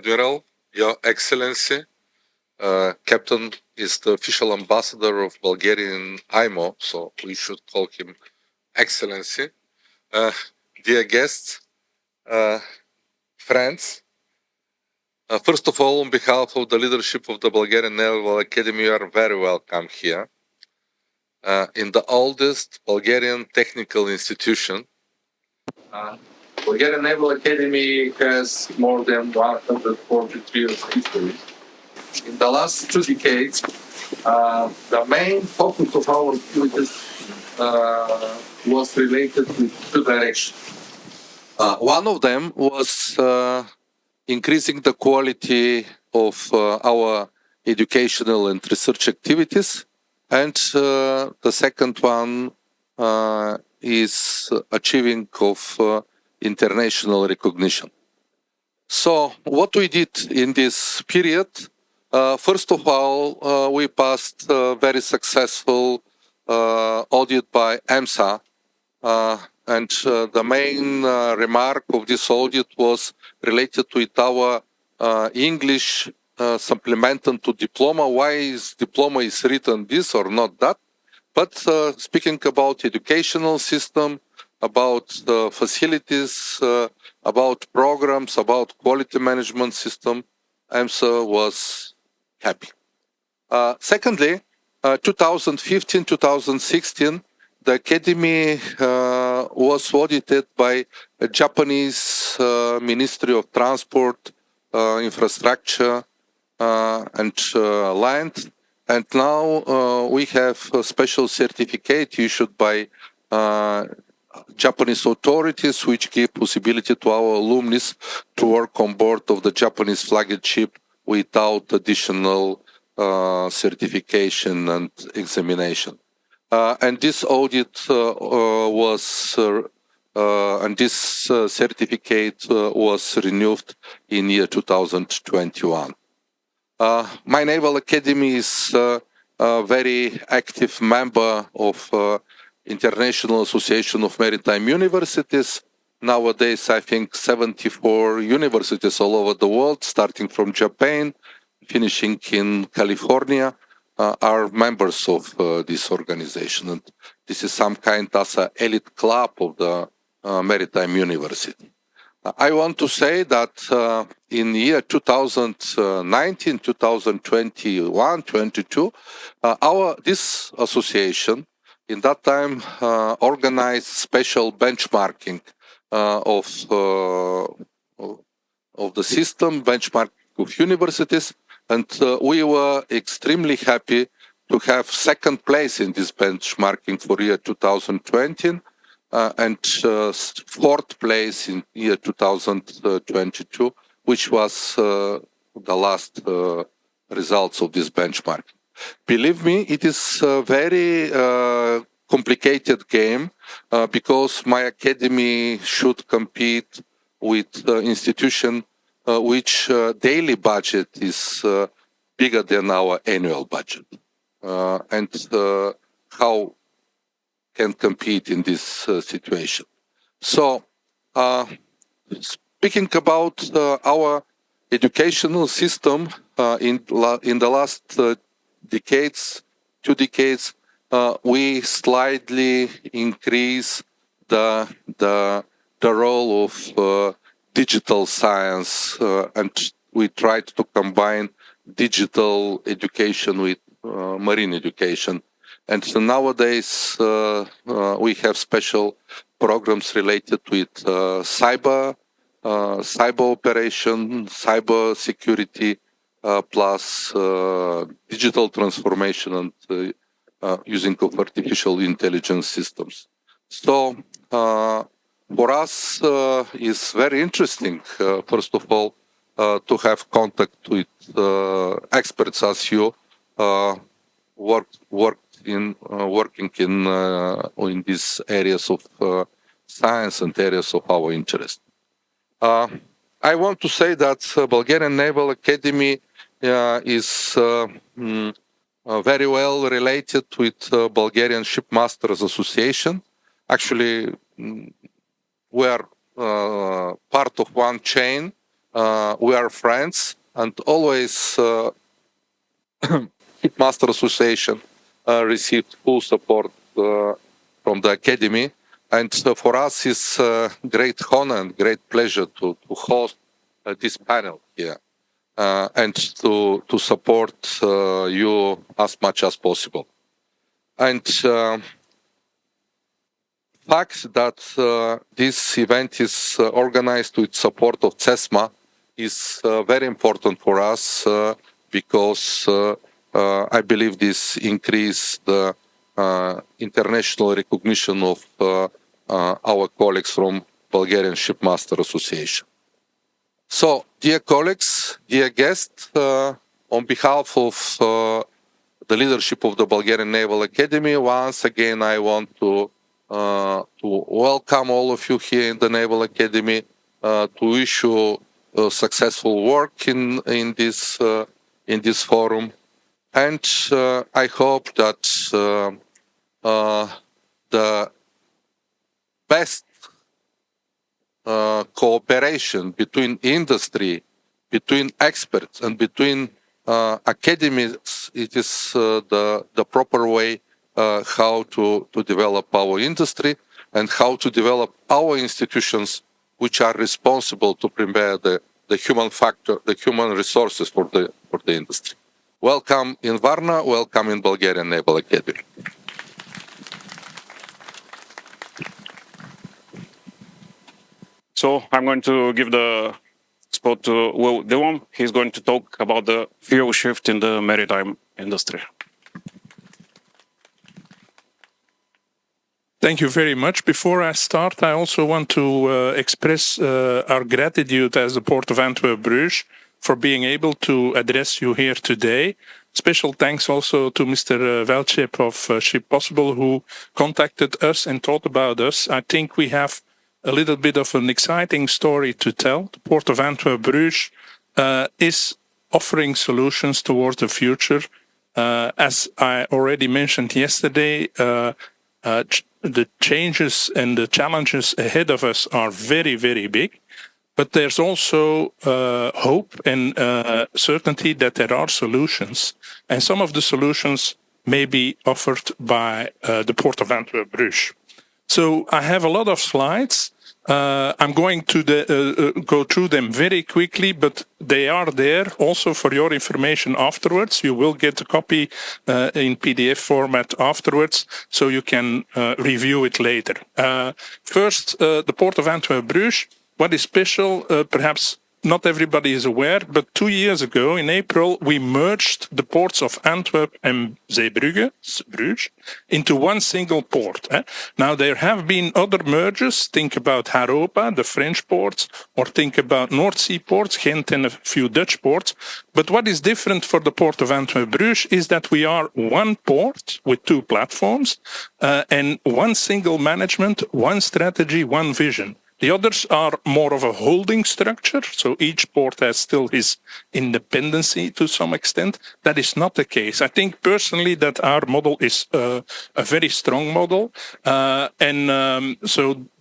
Admiral, Your Excellency. Captain is the official ambassador of Bulgaria in IMO, so we should call him Excellency. Dear guests, friends, first of all, on behalf of the leadership of the Bulgarian Naval Academy, you are very welcome here. In the oldest Bulgarian technical institution. Bulgarian Naval Academy has more than 143 years history. In the last 2 decades, the main focus of our activities was related with 2 directions. One of them was increasing the quality of our educational and research activities, and the second one is achieving of international recognition. So what we did in this period, first of all, we passed a very successful audit by EMSA, and the main remark of this audit was related with our English supplemental to diploma. Why is diploma is written this or not that? But speaking about educational system, about facilities, about programs, about quality management system, EMSA was happy. Secondly, 2015-2016, the Academy was audited by a Japanese Ministry of Transport, Infrastructure and Land. And now we have a special certificate issued by Japanese authorities, which give possibility to our alumni to work on board of the Japanese flagged ship without additional certification and examination. And this audit and this certificate was renewed in year 2021. My Naval Academy is a very active member of International Association of Maritime Universities. Nowadays, I think 74 universities all over the world, starting from Japan, finishing in California, are members of this organization. And this is some kind of an elite club of the Maritime University. I want to say that in year 2019, 2021, 22, this association in that time organized special benchmarking of the system, benchmarking of universities, and we were extremely happy to have second place in this benchmarking for year 2020 and fourth place in year 2022, which was the last results of this benchmark. Believe me, it is a very complicated game because my academy should compete with institution which daily budget is bigger than our annual budget. And how can compete in this situation. So, speaking about our educational system in the last decades, 2 decades, we slightly increase the role of digital science, and we tried to combine digital education with marine education. And so nowadays, we have special programs related with cyber operation, cyber security, plus digital transformation and using of artificial intelligence systems. So for us, it's very interesting, first of all, to have contact with experts as you working in these areas of science and areas of our interest. I want to say that Bulgarian Naval Academy is very well related with Bulgarian Shipmasters Association. Actually, we are part of one chain, we are friends, and always Shipmaster Association received full support from the Academy. And for us, it's a great honor and great pleasure to host this panel here and to support you as much as possible. And fact that this event is organized with support of CESMA is very important for us because I believe this increases the international recognition of our colleagues from Bulgarian Shipmaster Association. So, dear colleagues, dear guests, on behalf of the leadership of the Bulgarian Naval Academy, once again I want to welcome all of you here in the Naval Academy, to wish you successful work in this forum, and I hope that the best cooperation between industry, between experts, and between academies, it is the proper way how to develop our industry and how to develop our institutions which are responsible to prepare the human factor, the human resources for the industry. Welcome in VARNA, welcome in Bulgarian Naval Academy. So I'm going to give the spot to Will Dillon. He's going to talk about the fuel shift in the maritime industry. Thank you very much. Before I start, I also want to express our gratitude as the Port of Antwerp-Bruges for being able to address you here today. Special thanks also to Mr. Velchep of Ship Possible, who contacted us and thought about us. I think we have a little bit of an exciting story to tell. The Port of Antwerp-Bruges is offering solutions towards the future. As I already mentioned yesterday, the changes and the challenges ahead of us are very, very big. But there's also hope and certainty that there are solutions. And some of the solutions may be offered by the Port of Antwerp-Bruges. So I have a lot of slides. I'm going to go through them very quickly, but they are there also for your information afterwards. You will get a copy in PDF format afterwards, so you can review it later. First, the Port of Antwerp-Bruges. What is special, perhaps not everybody is aware, but 2 years ago in April, we merged the ports of Antwerp and Zeebrugge, Bruges, into one single port. Now, there have been other mergers. Think about Haropa, the French ports, or think about North Sea ports, Ghent and a few Dutch ports. But what is different for the Port of Antwerp-Bruges is that we are one port with 2 platforms and one single management, one strategy, one vision. The others are more of a holding structure, so each port has still his independency to some extent. That is not the case. I think personally that our model is a very strong model, so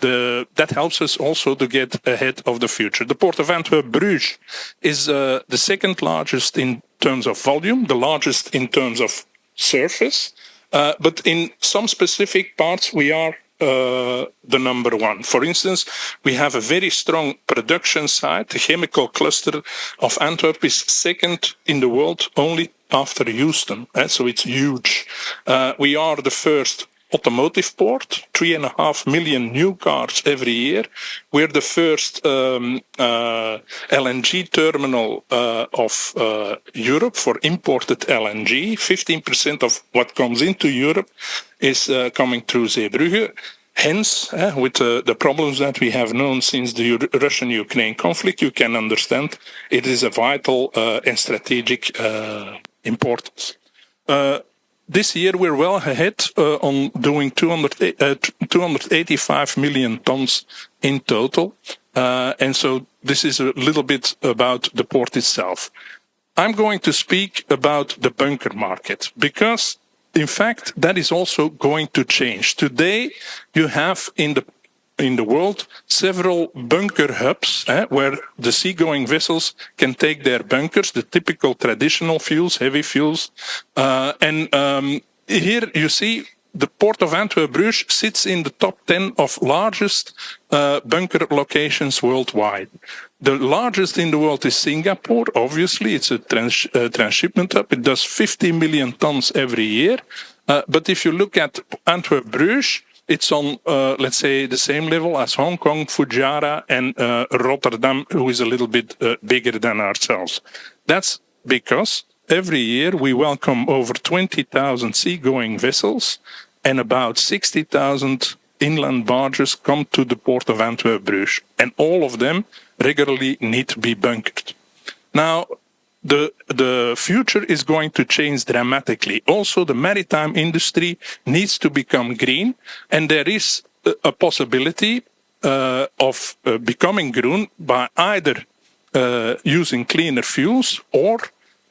that helps us also to get ahead of the future. The Port of Antwerp-Bruges is the second largest in terms of volume, the largest in terms of surface, but in some specific parts we are the number one. For instance, we have a very strong production side. The chemical cluster of Antwerp is second in the world only after Houston, so it's huge. We are the first automotive port, 3.5 million new cars every year. We're the first LNG terminal of Europe for imported LNG. 15% of what comes into Europe is coming through Zeebrugge. Hence, with the problems that we have known since the Russian-Ukraine conflict, you can understand it is a vital and strategic importance. This year we're well ahead on doing 285 million tons in total. And so this is a little bit about the port itself. I'm going to speak about the bunker market because, in fact, that is also going to change. Today, you have in the in the world several bunker hubs where the seagoing vessels can take their bunkers, the typical traditional fuels, heavy fuels. Here you see the Port of Antwerp-Bruges sits in the top 10 of largest bunker locations worldwide. The largest in the world is Singapore. Obviously, it's a transshipment hub. It does 50 million tons every year. But if you look at Antwerp-Bruges, it's on, let's say, the same level as Hong Kong, Fujairah, and Rotterdam, who is a little bit bigger than ourselves. That's because every year we welcome over 20,000 seagoing vessels, and about 60,000 inland barges come to the port of Antwerp-Bruges, and all of them regularly need to be bunkered. Now, the future is going to change dramatically. Also, the maritime industry needs to become green, and there is a possibility of becoming green by either using cleaner fuels or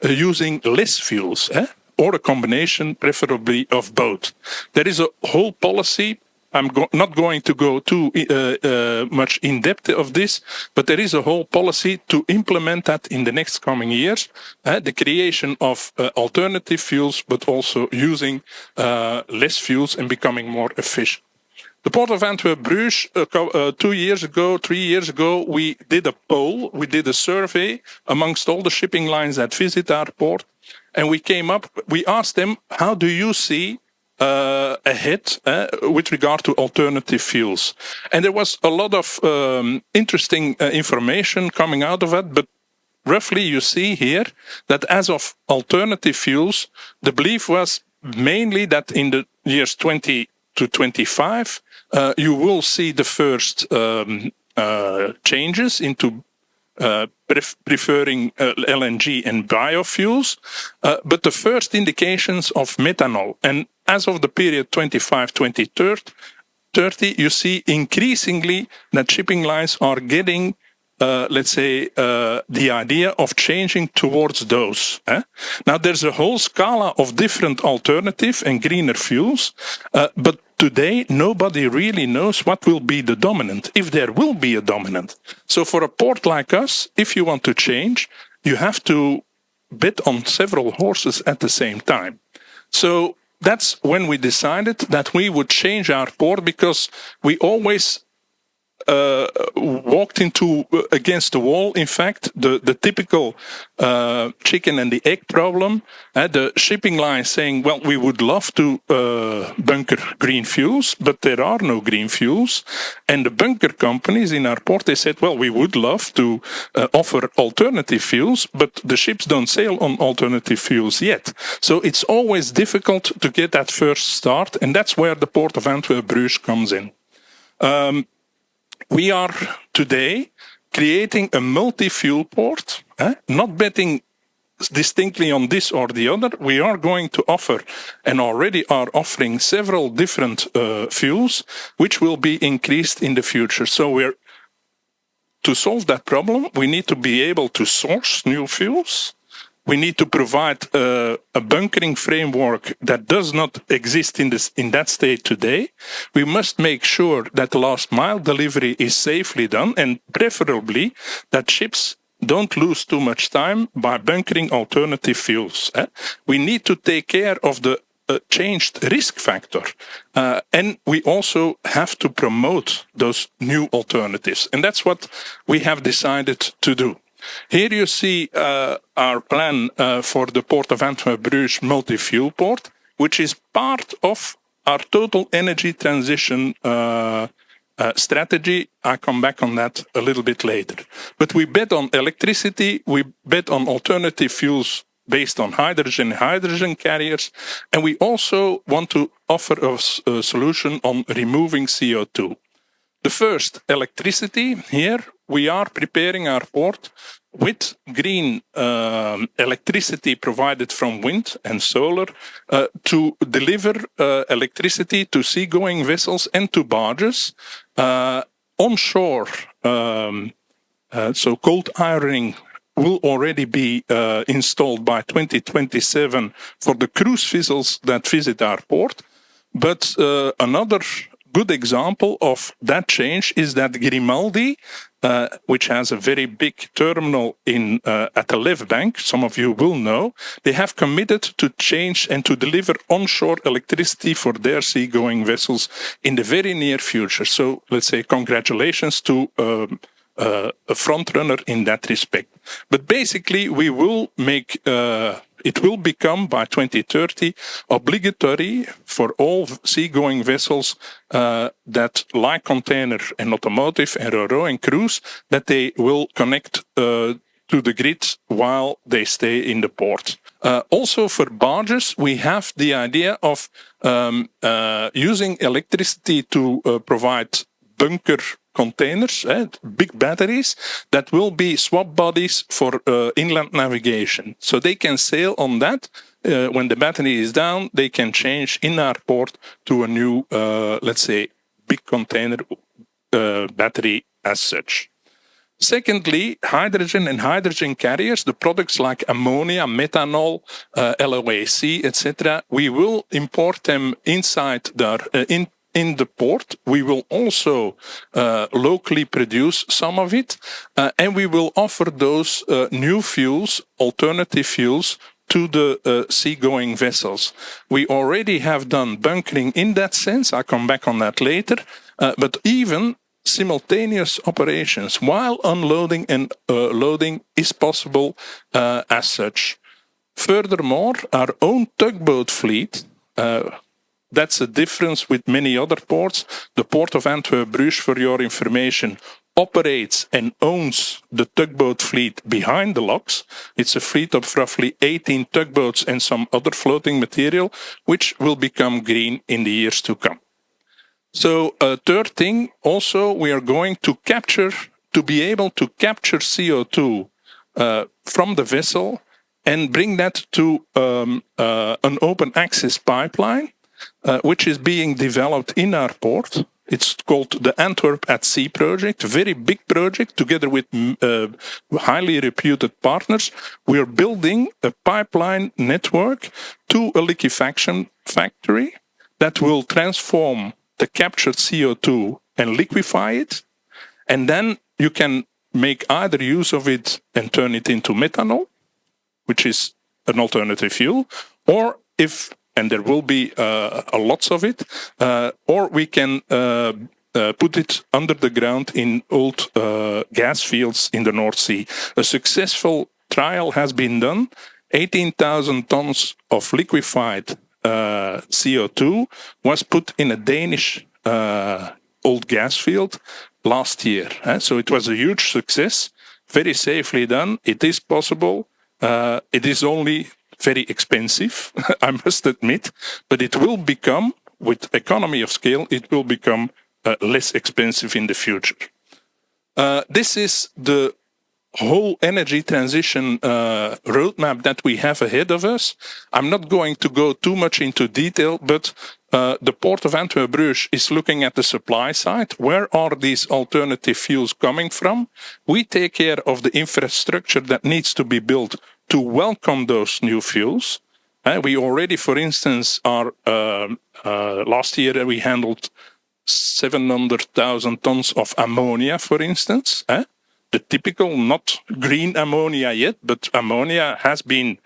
using less fuels, or a combination, preferably of both. There is a whole policy. I'm not going to go too much in depth of this, but there is a whole policy to implement that in the next coming years, the creation of alternative fuels, but also using less fuels and becoming more efficient. The Port of Antwerp-Bruges, 3 years ago, we did a poll, we did a survey amongst all the shipping lines that visit our port, and we asked them, how do you see ahead with regard to alternative fuels? And there was a lot of interesting information coming out of it, but roughly you see here that as of alternative fuels, the belief was mainly that in the years 20 to 25, you will see the first changes into preferring LNG and biofuels, but the first indications of methanol. And as of the period 25-2030, you see increasingly that shipping lines are getting, the idea of changing towards those. Now, there's a whole scala of different alternative and greener fuels, but today, nobody really knows what will be the dominant, if there will be a dominant. So for a port like us, if you want to change, you have to bet on several horses at the same time. So that's when we decided that we would change our port, because we always walked against the wall. In fact, the typical chicken and the egg problem, the shipping line saying, well, we would love to bunker green fuels, but there are no green fuels. And the bunker companies in our port, they said, well, we would love to offer alternative fuels, but the ships don't sail on alternative fuels yet. So it's always difficult to get that first start, and that's where the Port of Antwerp-Bruges comes in. We are today creating a multi-fuel port, not betting distinctly on this or the other. We are going to offer, and already are offering, several different fuels, which will be increased in the future. So to solve that problem, we need to be able to source new fuels. We need to provide a bunkering framework that does not exist in that state today. We must make sure that the last mile delivery is safely done, and preferably that ships don't lose too much time by bunkering alternative fuels. We need to take care of the changed risk factor, and we also have to promote those new alternatives. And that's what we have decided to do. Here you see our plan for the Port of Antwerp-Bruges multi-fuel port, which is part of our total energy transition strategy. I'll come back on that a little bit later. But we bet on electricity, we bet on alternative fuels based on hydrogen carriers, and we also want to offer a solution on removing CO2. The first, electricity. Here we are preparing our port with green electricity provided from wind and solar to deliver electricity to seagoing vessels and to barges. Onshore, so cold ironing will already be installed by 2027 for the cruise vessels that visit our port. But another good example of that change is that Grimaldi, which has a very big terminal in at the left bank, some of you will know, they have committed to change and to deliver onshore electricity for their seagoing vessels in the very near future. So let's say congratulations to a front runner in that respect. But basically, we will make it will become by 2030 obligatory for all seagoing vessels that, like container and automotive and ro-ro and cruise, that they will connect to the grid while they stay in the port. Also for barges, we have the idea of using electricity to provide bunker containers, big batteries that will be swap bodies for inland navigation. So they can sail on that. When the battery is down, they can change in our port to a new, let's say, big container battery as such. Secondly, hydrogen and hydrogen carriers, the products like ammonia, methanol, LOAC, etc., we will import them inside in the port. We will also locally produce some of it, and we will offer those new fuels, alternative fuels, to the seagoing vessels. We already have done bunkering in that sense. I'll come back on that later. But even simultaneous operations while unloading and loading is possible as such. Furthermore, our own tugboat fleet, that's a difference with many other ports. The Port of Antwerp-Bruges, for your information, operates and owns the tugboat fleet behind the locks. It's a fleet of roughly 18 tugboats and some other floating material, which will become green in the years to come. So a third thing, also, we are going to be able to capture CO2 from the vessel and bring that to an open access pipeline, which is being developed in our port. It's called the Antwerp at Sea project, a very big project together with highly reputed partners. We are building a pipeline network to a liquefaction factory that will transform the captured CO2 and liquefy it. And then you can make either use of it and turn it into methanol, which is an alternative fuel, or and there will be lots of it, or we can put it under the ground in old gas fields in the North Sea. A successful trial has been done. 18,000 tons of liquefied CO2 was put in a Danish old gas field last year. So it was a huge success, very safely done. It is possible. It is only very expensive, I must admit, but it will become, with economy of scale, it will become less expensive in the future. This is the whole energy transition roadmap that we have ahead of us. I'm not going to go too much into detail, but the Port of Antwerp-Bruges is looking at the supply side. Where are these alternative fuels coming from? We take care of the infrastructure that needs to be built to welcome those new fuels. We already, for instance, last year we handled 700,000 tons of ammonia, for instance. The typical, not green ammonia yet, but ammonia has been,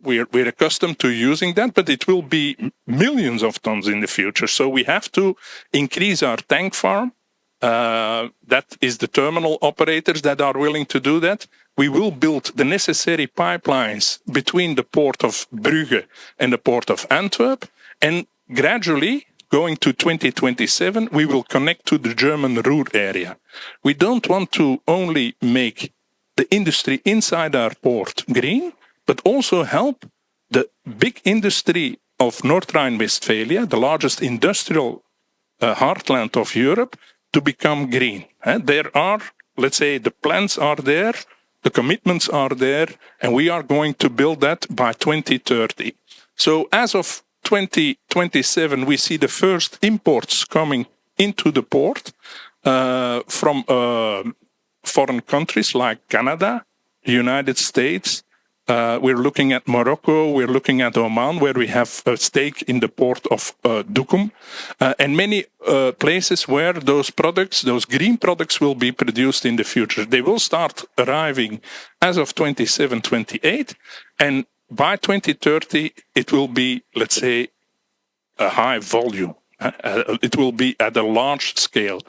we're accustomed to using that, but it will be millions of tons in the future. So we have to increase our tank farm. That is the terminal operators that are willing to do that. We will build the necessary pipelines between the Port of Brugge and the Port of Antwerp. And gradually, going to 2027, we will connect to the German Ruhr area. We don't want to only make the industry inside our port green, but also help the big industry of North Rhine-Westphalia, the largest industrial heartland of Europe, to become green. There are, let's say, the plans are there, the commitments are there, and we are going to build that by 2030. So as of 2027, we see the first imports coming into the port from foreign countries like Canada, United States, We're looking at Morocco, we're looking at Oman, where we have a stake in the port of Duqm, and many places where those products, those green products, will be produced in the future. They will start arriving as of 27, 28, and by 2030, it will be, let's say, a high volume. It will be at a large scale.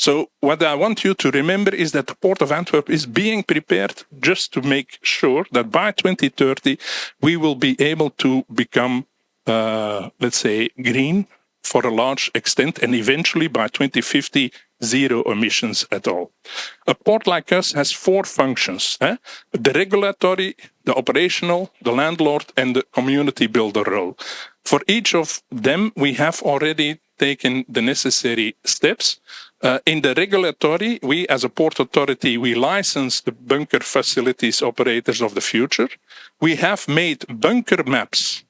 So what I want you to remember is that the Port of Antwerp is being prepared just to make sure that by 2030 we will be able to become, let's say, green for a large extent, and eventually by 2050 zero emissions at all. A port like us has four functions: the regulatory, the operational, the landlord, and the community builder role. For each of them, we have already taken the necessary steps. In the regulatory, we as a port authority, we license the bunker facilities operators of the future. We have made bunker maps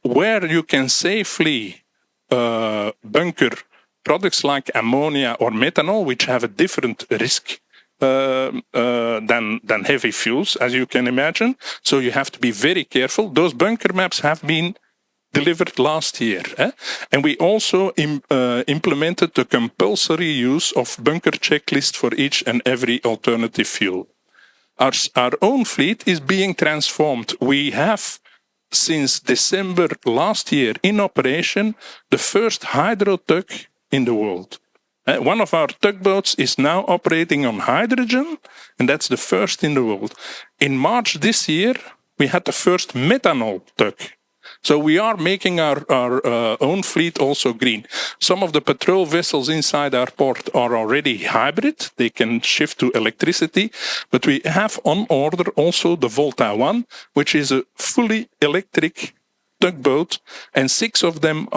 where you can safely bunker products like ammonia or methanol, which have a different risk than heavy fuels, as you can imagine. So you have to be very careful. Those bunker maps have been delivered last year. And we also implemented the compulsory use of bunker checklist for each and every alternative fuel. Our own fleet is being transformed. We have, since December last year, in operation, the first hydro tug in the world. One of our tugboats is now operating on hydrogen, and that's the first in the world. In March this year, we had the first methanol tug. So we are making our own fleet also green. Some of the patrol vessels inside our port are already hybrid. They can shift to electricity. But we have on order also the Volta 1, which is a fully electric tugboat. And 6 of them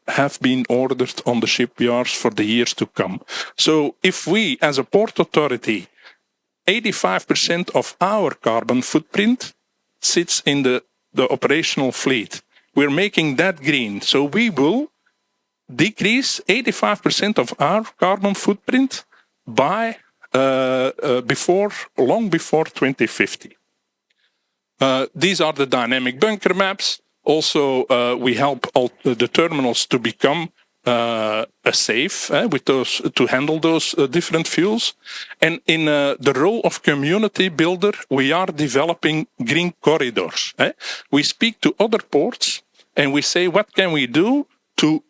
have been ordered on the shipyards for the years to come. So if we, as a port authority, 85% of our carbon footprint sits in the operational fleet. We're making that green. So we will decrease 85% of our carbon footprint by long before 2050. These are the dynamic bunker maps. Also, we help the terminals to become safe with those, to handle those different fuels. And in the role of community builder, we are developing green corridors. We speak to other ports and we say, what can we do to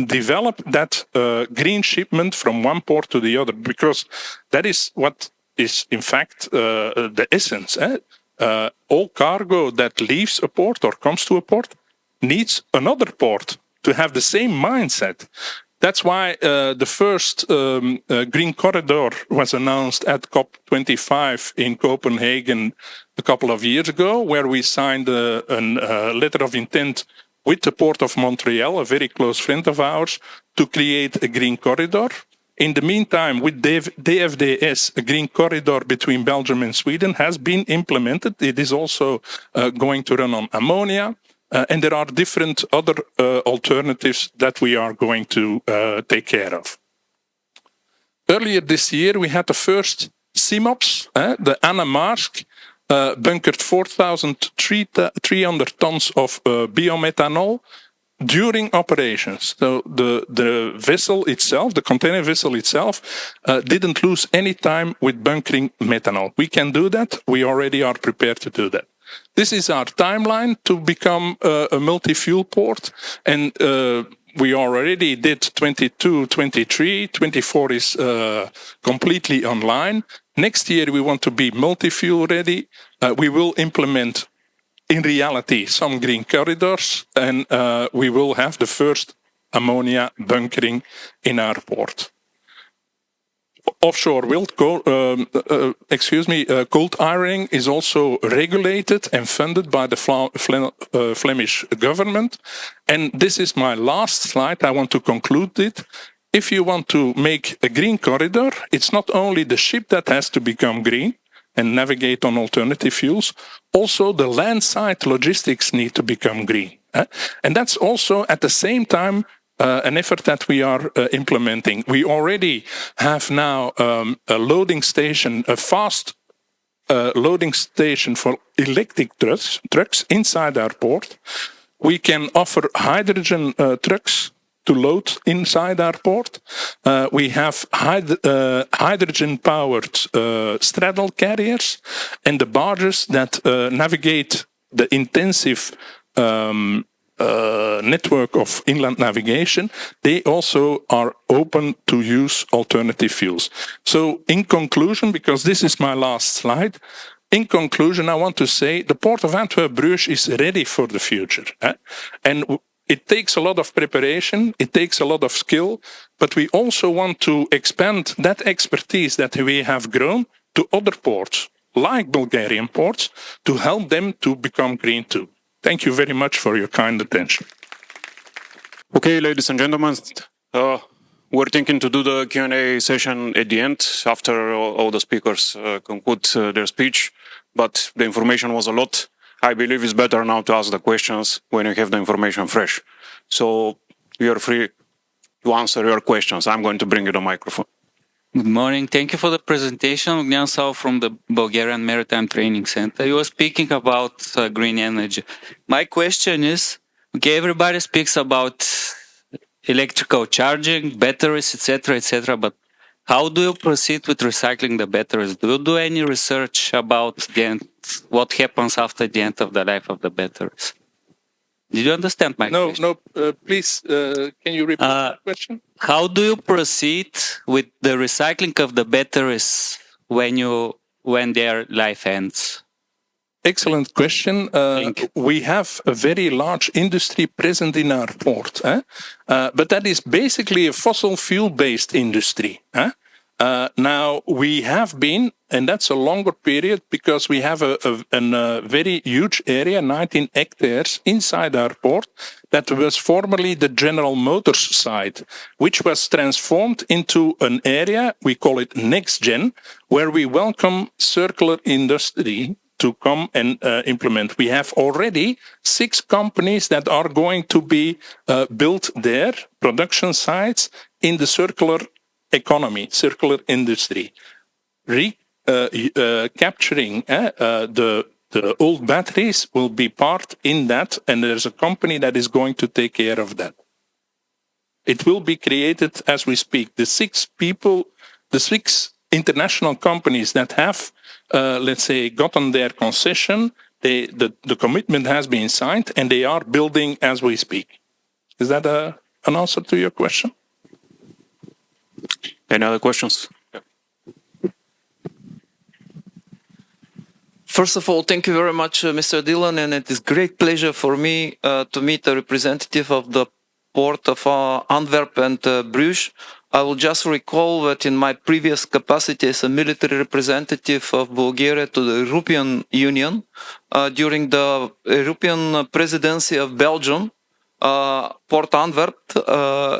develop that green shipment from one port to the other? Because that is what is, in fact, the essence. All cargo that leaves a port or comes to a port needs another port to have the same mindset. That's why the first green corridor was announced at COP25 in Copenhagen a couple of years ago, where we signed a letter of intent with the Port of Montreal, a very close friend of ours, to create a green corridor. In the meantime, with DFDS, a green corridor between Belgium and Sweden has been implemented. It is also going to run on ammonia. And there are different other alternatives that we are going to take care of. Earlier this year, we had the first CMOPs. The Anna Maersk bunkered 4,300 tons of biomethanol during operations. So the vessel itself, the container vessel itself, didn't lose any time with bunkering methanol. We can do that. We already are prepared to do that. This is our timeline to become a multi-fuel port, and we already did 22, 23, 24 is completely online. Next year we want to be multi-fuel ready. We will implement, in reality, some green corridors, and we will have the first ammonia bunkering in our port. Offshore cold ironing is also regulated and funded by the Flemish government. And this is my last slide. I want to conclude it. If you want to make a green corridor, it's not only the ship that has to become green and navigate on alternative fuels, also the landside logistics need to become green. And that's also at the same time an effort that we are implementing. We already have now a loading station, a fast a loading station for electric trucks inside our port. We can offer hydrogen trucks to load inside our port. We have hydrogen-powered straddle carriers and the barges that navigate the intensive network of inland navigation. They also are open to use alternative fuels. So in conclusion, because this is my last slide, in conclusion, I want to say the Port of Antwerp-Bruges is ready for the future. And it takes a lot of preparation, it takes a lot of skill, but we also want to expand that expertise that we have grown to other ports, like Bulgarian ports, to help them to become green too. Thank you very much for your kind attention. Okay, ladies and gentlemen, we're thinking to do the Q&A session at the end after all the speakers conclude their speech, but the information was a lot. I believe it's better now to ask the questions when you have the information fresh. So you're free to answer your questions. I'm going to bring you the microphone. Good morning. Thank you for the presentation. Ognian Sau from the Bulgarian Maritime Training Center. You were speaking about green energy. My question is, okay, everybody speaks about electrical charging, batteries, etc., but how do you proceed with recycling the batteries? Do you do any research about what happens after the end of the life of the batteries? Did you understand my question? No, please, can you repeat the question? How do you proceed with the recycling of the batteries when their life ends? Excellent question. We have a very large industry present in our port, but that is basically a fossil fuel-based industry. Now, we have been, and that's a longer period because we have a very huge area, 19 hectares inside our port, that was formerly the General Motors site, which was transformed into an area, we call it Next Gen, where we welcome circular industry to come and implement. We have already 6 companies that are going to be built there, production sites in the circular economy, circular industry, capturing the old batteries will be part in that, and there's a company that is going to take care of that. It will be created as we speak. The 6 international companies that have, let's say, gotten their concession, the commitment has been signed, and they are building as we speak. Is that an answer to your question? Any other questions? First of all, thank you very much, Mr. Dillon, and it is great pleasure for me to meet a representative of the Port of Antwerp and Bruges. I will just recall that in my previous capacity as a military representative of Bulgaria to the European Union, during the European presidency of Belgium, Port Antwerp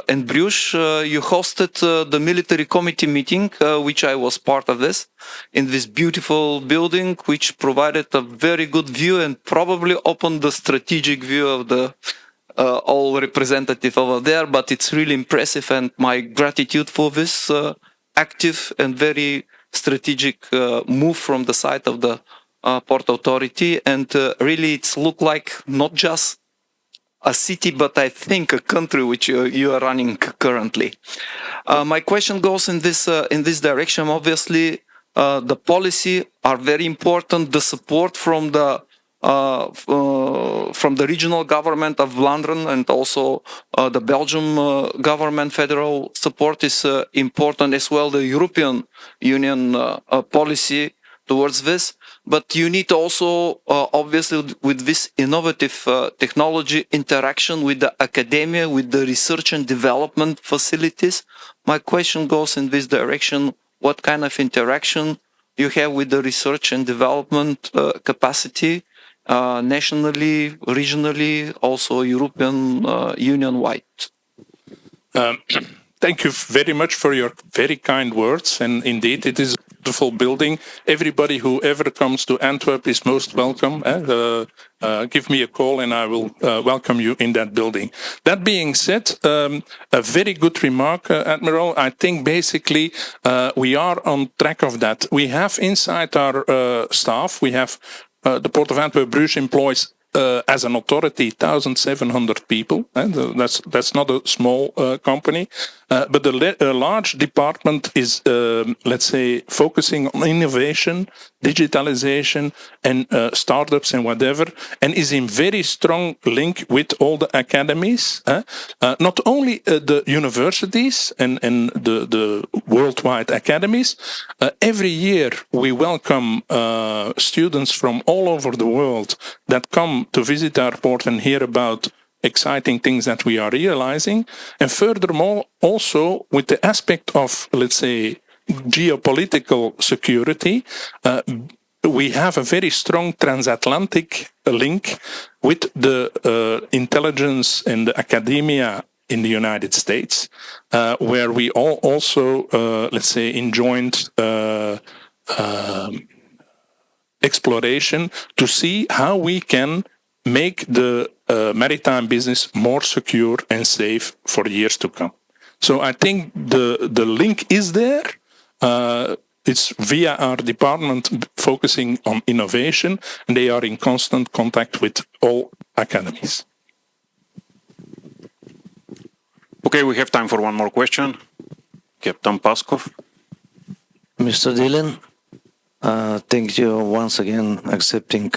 and Bruges, you hosted the military committee meeting, which I was part of this, in this beautiful building, which provided a very good view and probably opened the strategic view of the all representative over there. But it's really impressive, and my gratitude for this active and very strategic move from the side of the Port Authority. And really, it's looked like not just a city, but I think a country which you are running currently. My question goes in this direction. Obviously, the policy are very important. The support from the regional government of Vlaanderen and also the Belgium government federal support is important as well. The European Union policy towards this. But you need also, obviously, with this innovative technology interaction with the academia, with the research and development facilities. My question goes in this direction. What kind of interaction you have with the research and development capacity, nationally, regionally, also European Union-wide? Thank you very much for your very kind words. And indeed, it is beautiful building. Everybody who ever comes to Antwerp is most welcome. Give me a call and I will welcome you in that building. That being said, a very good remark, Admiral. I think basically we are on track of that. We have inside our staff, we have the Port of Antwerp Bruges employs as an authority, 1,700 people. That's not a small company, but a large department is, let's say, focusing on innovation, digitalization, and startups and whatever, and is in very strong link with all the academies, not only the universities and the worldwide academies. Every year we welcome students from all over the world that come to visit our port and hear about exciting things that we are realizing. And furthermore, also with the aspect of, let's say, geopolitical security, we have a very strong transatlantic link with the intelligence and the academia in the United States, where we all also, let's say, enjoined exploration to see how we can make the maritime business more secure and safe for years to come. So I think the link is there. It's via our department focusing on innovation, and they are in constant contact with all academies. Okay, we have time for one more question. Captain Paskov. Mr. Dillon, thank you once again accepting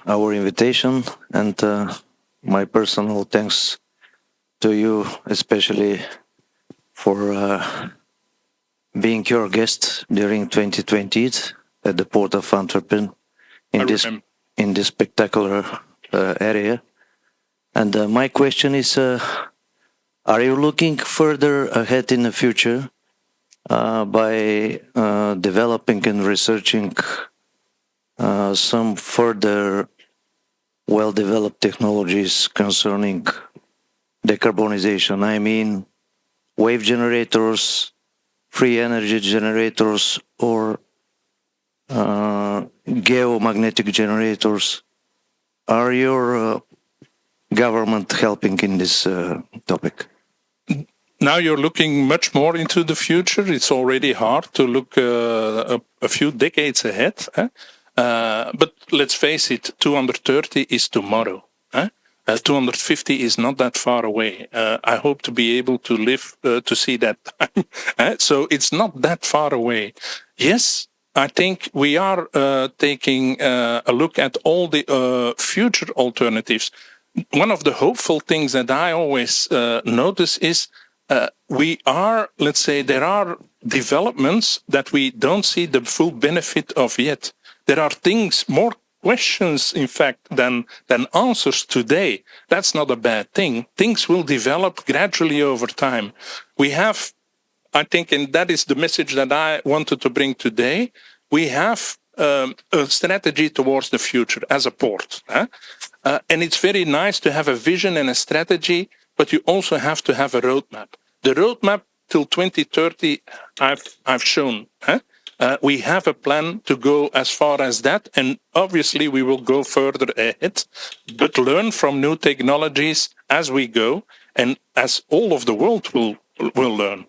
our invitation, and my personal thanks to you, especially for being your guest during 2020 at the Port of Antwerp in this spectacular area. And my question is, are you looking further ahead in the future by developing and researching some further well-developed technologies concerning decarbonization? I mean, wave generators, free energy generators, or geomagnetic generators. Are your government helping in this topic? Now you're looking much more into the future. It's already hard to look a few decades ahead. But let's face it, 230 is tomorrow. 250 is not that far away. I hope to be able to live to see that time. So it's not that far away. Yes, I think we are taking a look at all the future alternatives. One of the hopeful things that I always notice is we are, let's say, there are developments that we don't see the full benefit of yet. There are things, more questions, in fact, than answers today. That's not a bad thing. Things will develop gradually over time. We have, I think, and that is the message that I wanted to bring today, we have a strategy towards the future as a port. And it's very nice to have a vision and a strategy, but you also have to have a roadmap. The roadmap till 2030, I've shown. We have a plan to go as far as that, and obviously we will go further ahead, but learn from new technologies as we go, and as all of the world will learn.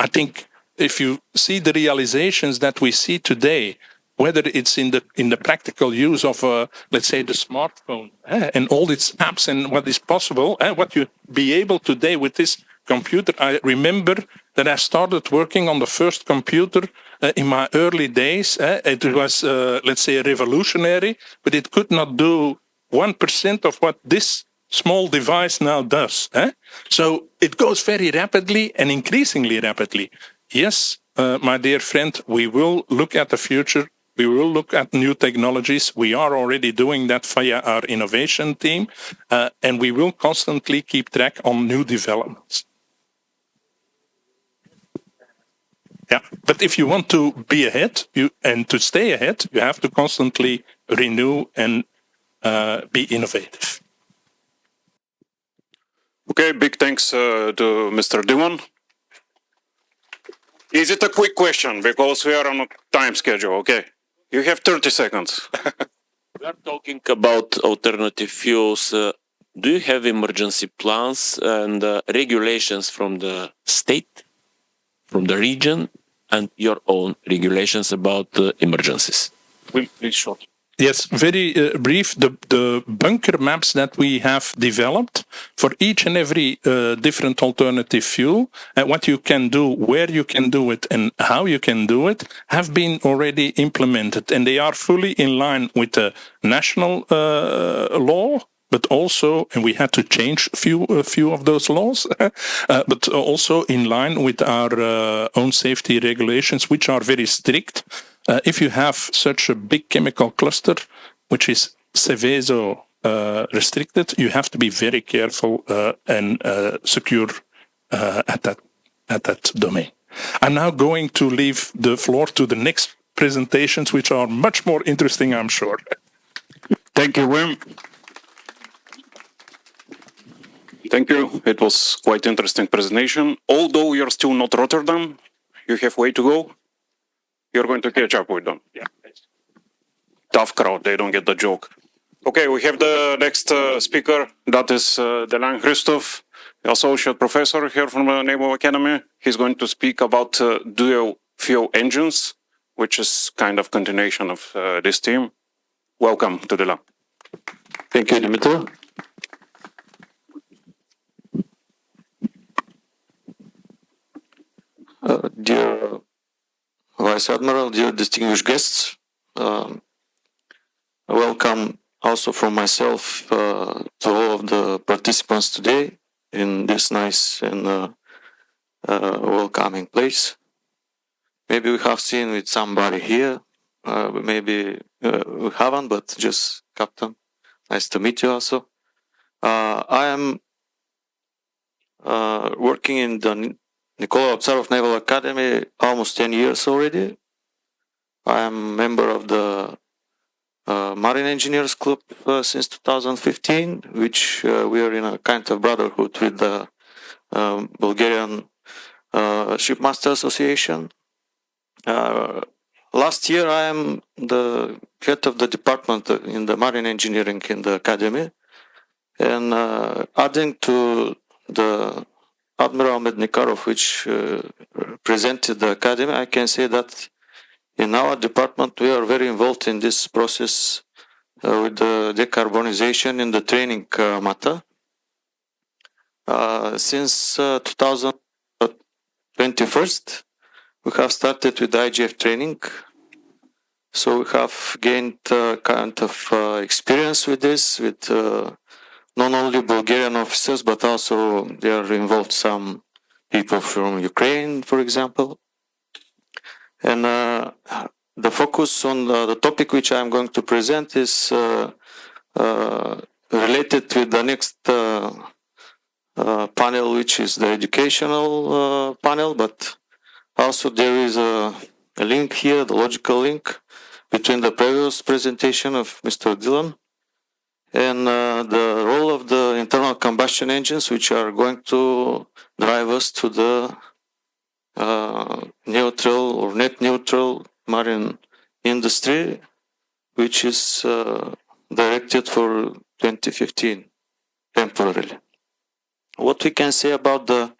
I think if you see the realizations that we see today, whether it's in the practical use of, let's say, the smartphone and all its apps and what is possible, what you be able today with this computer. I remember that I started working on the first computer in my early days. It was, let's say, revolutionary, but it could not do 1% of what this small device now does. So it goes very rapidly and increasingly rapidly. Yes, my dear friend, we will look at the future. We will look at new technologies. We are already doing that via our innovation team, and we will constantly keep track on new developments. Yeah, but if you want to be ahead and to stay ahead, you have to constantly renew and be innovative. Okay, big thanks to Mr. Dillon. Is it a quick question? Because we are on a time schedule, okay? You have 30 seconds. We are talking about alternative fuels. Do you have emergency plans and regulations from the state, from the region, and your own regulations about emergencies? Please short. Yes, very brief. The bunker maps that we have developed for each and every different alternative fuel, and what you can do, where you can do it, and how you can do it, have been already implemented, and they are fully in line with the national law. But also, and we had to change a few of those laws, but also in line with our own safety regulations, which are very strict. If you have such a big chemical cluster, which is Seveso restricted, you have to be very careful and secure at that domain. I'm now going to leave the floor to the next presentations, which are much more interesting, I'm sure. Thank you, Wim. Thank you. It was quite interesting presentation. Although you're still not Rotterdam, you have way to go. You're going to catch up with them. Yeah. Tough crowd, they don't get the joke. Okay, we have the next speaker. That is Delan Christoph, associate professor here from the Naval Academy. He's going to speak about dual fuel engines, which is kind of continuation of this theme. Welcome to Delan. Thank you, Dimitar. Dear Vice Admiral, dear distinguished guests, welcome also from myself to all of the participants today in this nice and welcoming place. Maybe we have seen with somebody here, maybe we haven't, but just Captain, nice to meet you also. I am working in the Nicola Obtsarov Naval Academy almost 10 years already. I am a member of the Marine Engineers Club since 2015, which we are in a kind of brotherhood with the Bulgarian Shipmaster Association. Last year I am the head of the department in the Marine Engineering in the Academy. And adding to the Admiral Mednikarov, which presented the Academy, I can say that in our department we are very involved in this process with the decarbonization in the training matter. Since 2021, we have started with IGF training. So we have gained kind of experience with this, with not only Bulgarian officers, but also there are involved some people from Ukraine, for example. And the focus on the topic which I'm going to present is related with the next panel, which is the educational panel, but also there is a link here, the logical link between the previous presentation of Mr. Dillon and the role of the internal combustion engines, which are going to drive us to the neutral or net neutral marine industry, which is directed for 2015 temporarily. What we can say about the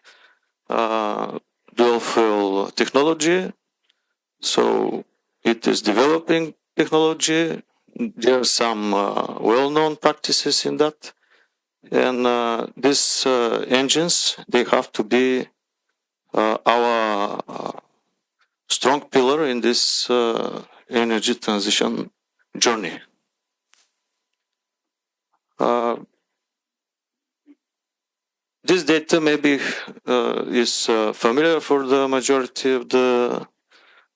dual fuel technology? So it is developing technology. There are some well-known practices in that, and these engines, they have to be our strong pillar in this energy transition journey. This data maybe is familiar for the majority of the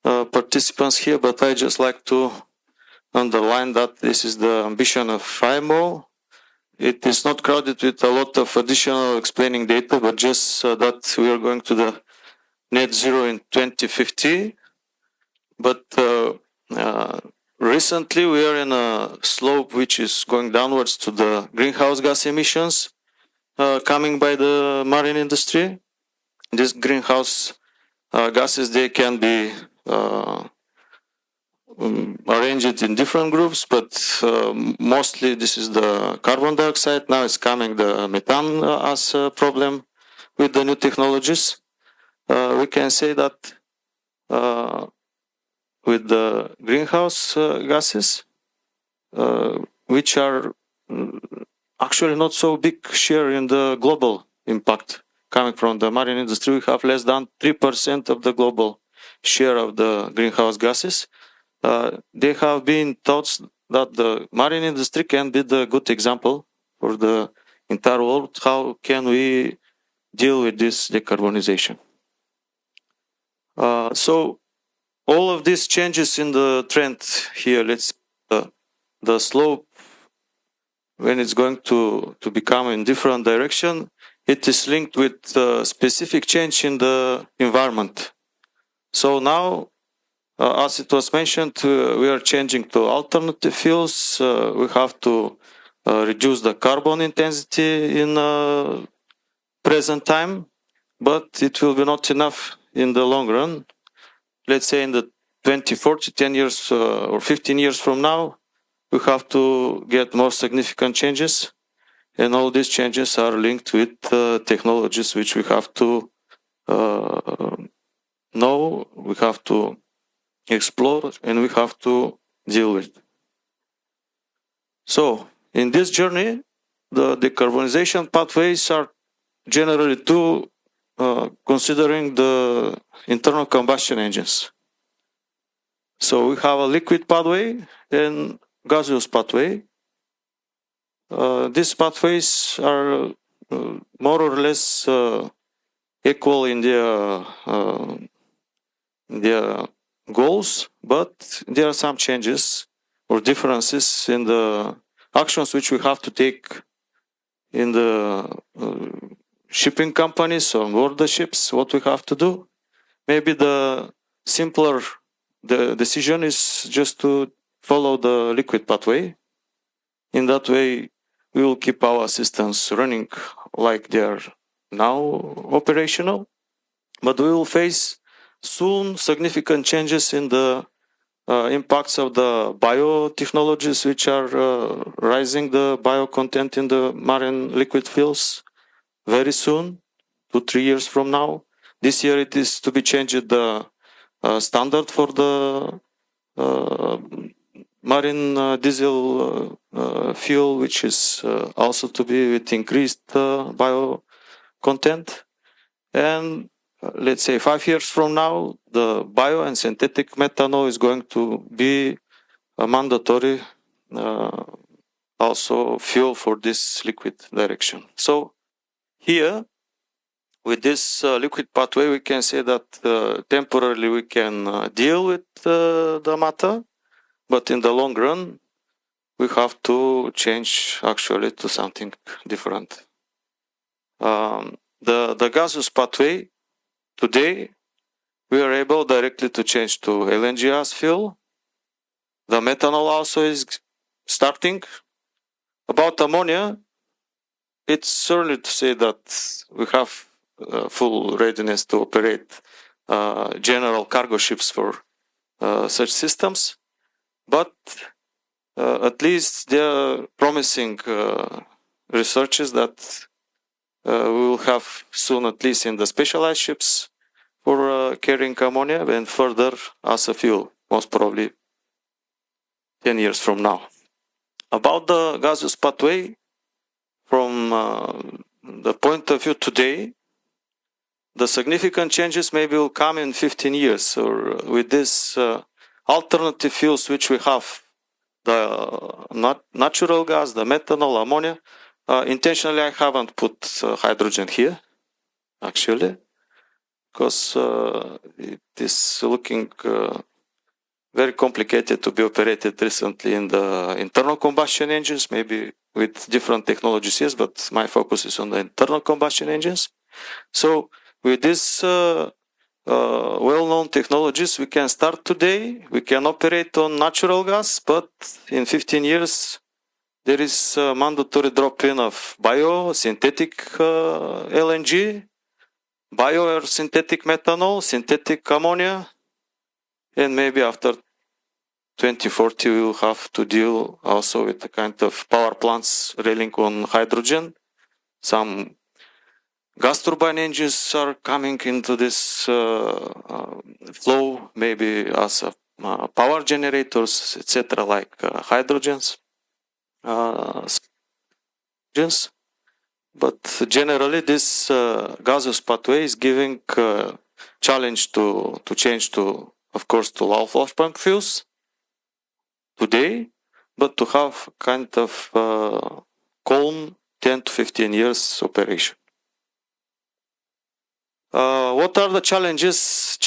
participants here, but I just like to underline that this is the ambition of IMO. It is not crowded with a lot of additional explaining data, but just that we are going to the net zero in 2050. But recently we are in a slope which is going downwards to the greenhouse gas emissions coming by the marine industry. These greenhouse gases, they can be arranged in different groups, but mostly this is the carbon dioxide. Now it's coming the methane as a problem with the new technologies. We can say that with the greenhouse gases, which are actually not so big share in the global impact coming from the marine industry, we have less than 3% of the global share of the greenhouse gases. They have been thought that the marine industry can be the good example for the entire world. How can we deal with this decarbonization? So all of these changes in the trend here, let's the slope when it's going to become in different direction, it is linked with specific change in the environment. So now, as it was mentioned, we are changing to alternative fuels. We have to reduce the carbon intensity in present time, but it will be not enough in the long run. Let's say in the 2040, 10 years or 15 years from now, we have to get more significant changes. And all these changes are linked with technologies which we have to know, we have to explore, and we have to deal with. So, in this journey, the decarbonization pathways are generally two, considering the internal combustion engines. So, we have a liquid pathway and gaseous pathway. These pathways are more or less equal in their goals, but there are some changes or differences in the actions which we have to take in the shipping companies on board the ships, what we have to do. Maybe the simpler the decision is just to follow the liquid pathway. In that way, we will keep our systems running like they are now operational, but we will face soon significant changes in the impacts of the biotechnologies, which are rising the bio content in the marine liquid fuels very soon, 2-3 years from now. This year it is to be changed the standard for the marine diesel fuel, which is also to be with increased bio content. And let's say 5 years from now, the bio and synthetic methanol is going to be a mandatory also fuel for this liquid direction. So here, with this liquid pathway, we can say that temporarily we can deal with the matter, but in the long run, we have to change actually to something different. The gaseous pathway, today, we are able directly to change to LNG as fuel. The methanol also is starting. About ammonia, it's early to say that we have full readiness to operate general cargo ships for such systems, but at least there are promising researches that we will have soon, at least in the specialized ships, for carrying ammonia and further as a fuel, most probably 10 years from now. About the gaseous pathway, from the point of view today, the significant changes maybe will come in 15 years, or with this alternative fuels which we have, the natural gas, the methanol, ammonia. Intentionally, I haven't put hydrogen here, actually, because it is looking very complicated to be operated recently in the internal combustion engines, maybe with different technologies, yes, but my focus is on the internal combustion engines. So with these well-known technologies, we can start today, we can operate on natural gas, but in 15 years, there is a mandatory drop-in of bio, synthetic LNG, bio or synthetic methanol, synthetic ammonia, and maybe after 2040 we will have to deal also with the kind of power plants railing on hydrogen. Some gas turbine engines are coming into this flow, maybe as power generators, etc., like hydrogens. But generally, this gaseous pathway is giving challenge to change to, of course, to low flashpoint fuels today, but to have kind of calm 10 to 15 years operation. What are the challenges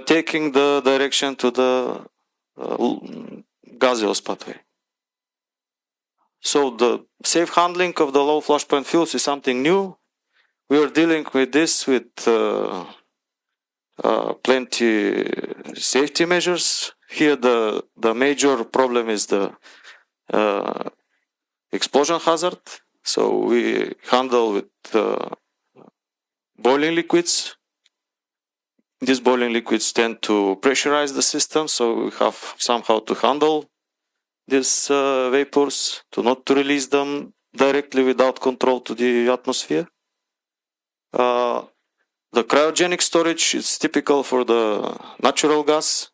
taking the direction to the gaseous pathway? So the safe handling of the low flashpoint fuels is something new. We are dealing with this with plenty safety measures. Here the major problem is the explosion hazard. So we handle with boiling liquids. These boiling liquids tend to pressurize the system, so we have somehow to handle these vapors, not to release them directly without control to the atmosphere. The cryogenic storage is typical for the natural gas.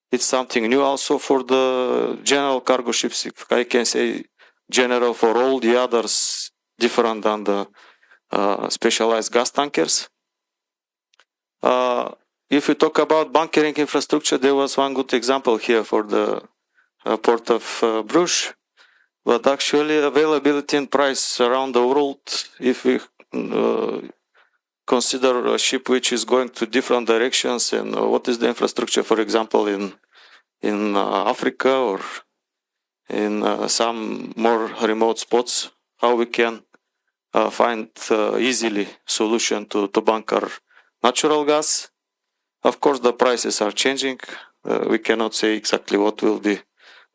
It's something new also for the general cargo ships, if I can say general for all the others, different than the specialized gas tankers. If we talk about bunkering infrastructure, there was one good example here for the port of Bruges, but actually availability and price around the world, if we consider a ship which is going to different directions and what is the infrastructure, for example, in Africa or in some more remote spots, how we can find easily solution to bunker natural gas. Of course, the prices are changing. We cannot say exactly what will be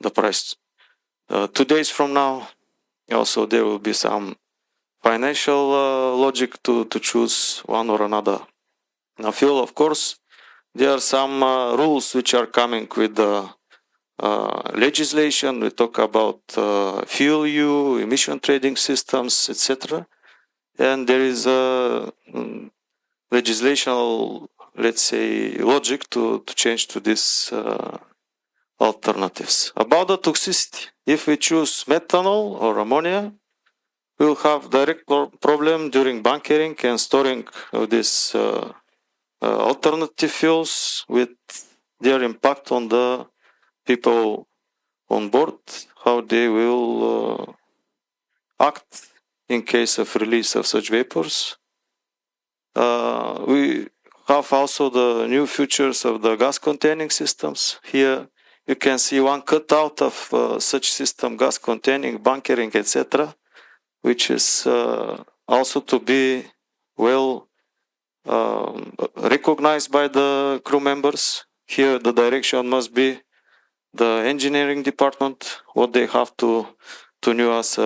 the price 2 days from now. Also, there will be some financial logic to choose one or another fuel. Of course, there are some rules which are coming with the legislation. We talk about fuel EU, emission trading systems, etc. And there is a legislational, let's say, logic to change to these alternatives. About the toxicity, if we choose methanol or ammonia, we will have direct problem during bunkering and storing of these alternative fuels with their impact on the people on board, how they will act in case of release of such vapors. We have also the new features of the gas containing systems. Here you can see one cutout of such system, gas containing, bunkering, etc., which is also to be well recognized by the crew members. Here the direction must be the engineering department, what they have to know as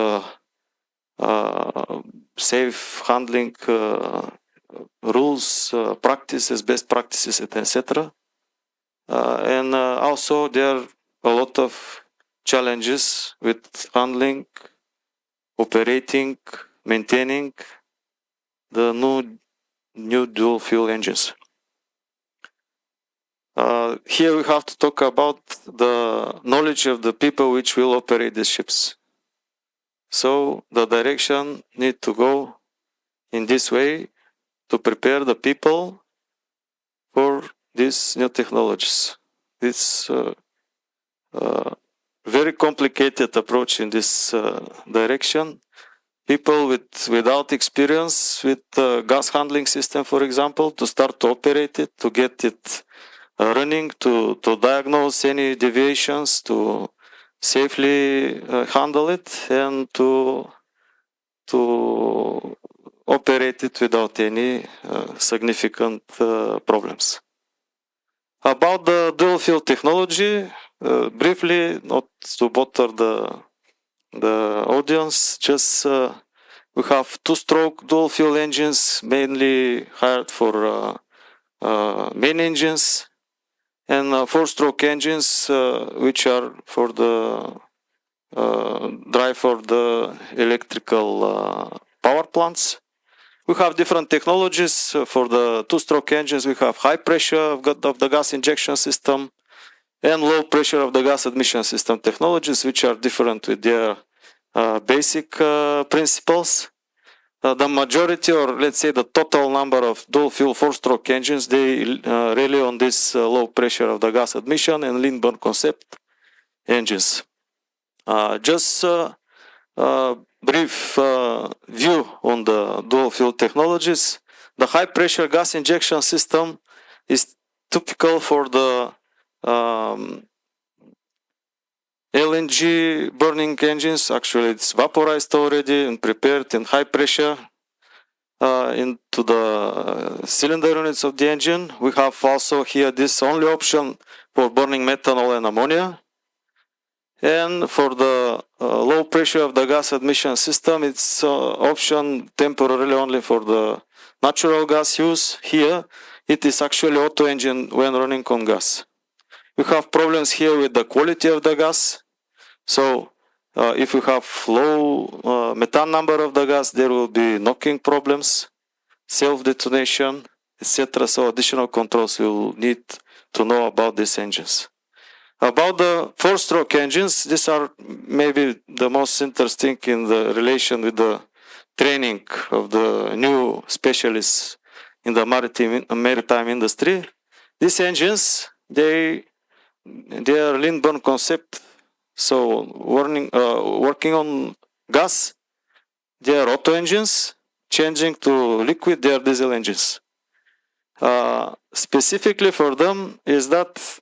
safe handling rules, practices, best practices, etc. And also there are a lot of challenges with handling, operating, maintaining the new dual fuel engines. Here we have to talk about the knowledge of the people which will operate these ships. So the direction need to go in this way to prepare the people for these new technologies. It's very complicated approach in this direction. People without experience with gas handling system, for example, to start to operate it, to get it running, to diagnose any deviations, to safely handle it, and to operate it without any significant problems. About the dual fuel technology, briefly, not to bother the audience, just We have two-stroke dual fuel engines, mainly hired for main engines, and four-stroke engines, which are for the drive for the electrical power plants. We have different technologies. For the two-stroke engines, we have high pressure of the gas injection system and low pressure of the gas admission system technologies, which are different with their basic principles. The majority, or let's say the total number of dual fuel four-stroke engines, they rely on this low pressure of the gas admission and lean burn concept engines. Just brief view on the dual fuel technologies. The high pressure gas injection system is typical for the LNG burning engines. Actually, it's vaporized already and prepared in high pressure into the cylinder units of the engine. We have also here this only option for burning methanol and ammonia. And for the low pressure of the gas admission system, it's option temporarily only for the natural gas use. Here, it is actually auto engine when running on gas. We have problems here with the quality of the gas. So if we have low methane number of the gas, there will be knocking problems, self-detonation, etc. So additional controls will need to know about these engines. About the four-stroke engines, these are maybe the most interesting in the relation with the training of the new specialists in the maritime industry. These engines, they are lean burn concept. So working on gas, they are auto engines. Changing to liquid, they are diesel engines. Specifically for them is that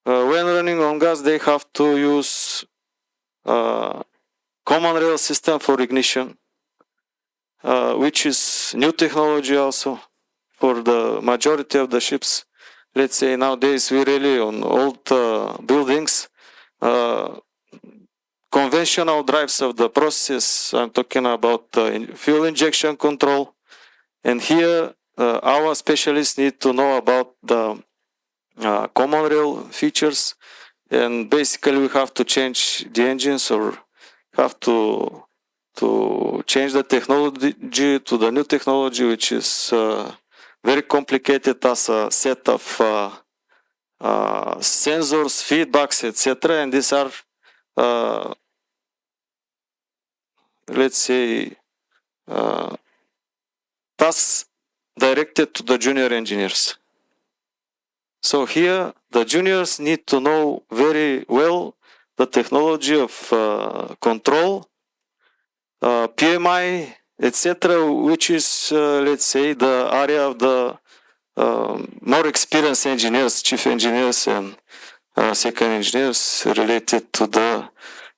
when running on gas, they have to use common rail system for ignition, which is new technology also for the majority of the ships. Let's say nowadays we rely on old buildings, conventional drives of the process. I'm talking about fuel injection control. And here our specialists need to know about the common rail features, and basically we have to change the engines or have to change the technology to the new technology, which is very complicated as a set of sensors, feedbacks, etc. And these are let's say tasks directed to the junior engineers. So here, the juniors need to know very well the technology of control, PMI, etc., which is, let's say, the area of the more experienced engineers, chief engineers and second engineers related to the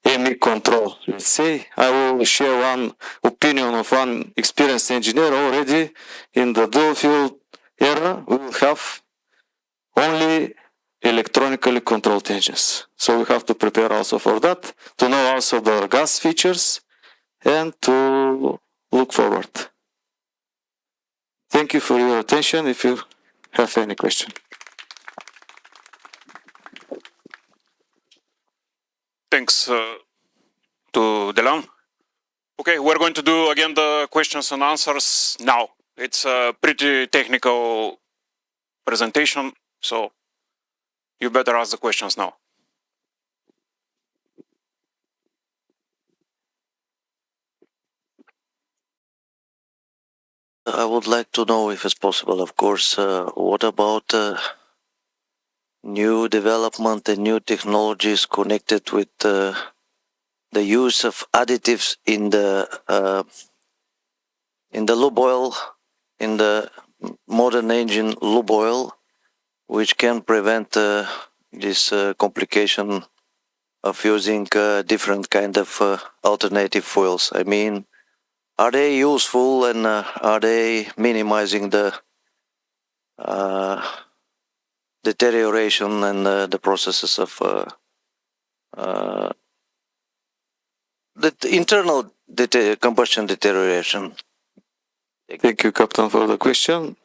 AMI control. Let's say, I will share one opinion of one experienced engineer already in the dual fuel era. We will have only electronically controlled engines. So we have to prepare also for that, to know also the gas features and to look forward. Thank you for your attention. If you have any question. Thanks to Delan. Okay, we're going to do again the questions and answers now. It's a pretty technical presentation, so you better ask the questions now. I would like to know, if it's possible, of course, what about new development and new technologies connected with the use of additives in the lube oil, in the modern engine lube oil, which can prevent this complication of using different kind of alternative fuels. I mean, are they useful, and are they minimizing the deterioration and the processes of the internal combustion deterioration? Thank you, Captain, for the question.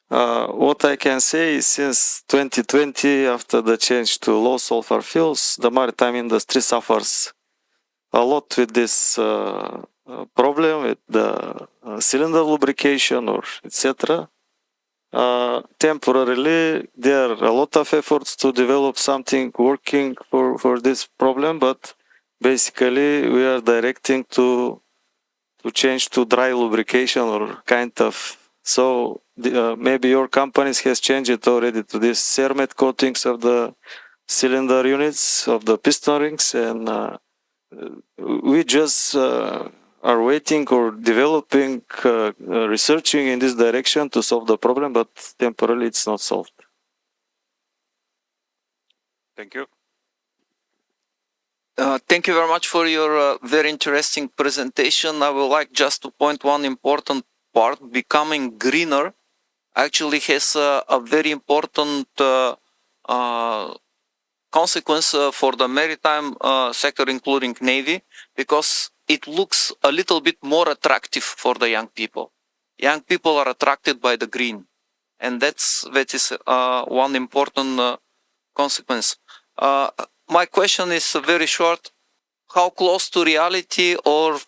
What I can say is since 2020, after the change to low sulfur fuels, the maritime industry suffers a lot with this problem with the cylinder lubrication or etc. Temporarily, there are a lot of efforts to develop something working for this problem, but basically we are directing to change to dry lubrication or kind of. So maybe your companies has changed it already to this cermet coatings of the cylinder units of the piston rings, and we just are waiting or developing, researching in this direction to solve the problem, but temporarily it's not solved. Thank you. Thank you very much for your very interesting presentation. I would like just to point one important part. Becoming greener actually has a very important consequence for the maritime sector, including Navy, because it looks a little bit more attractive for the young people. Young people are attracted by the green, and that is one important consequence. My question is very short. How close to reality or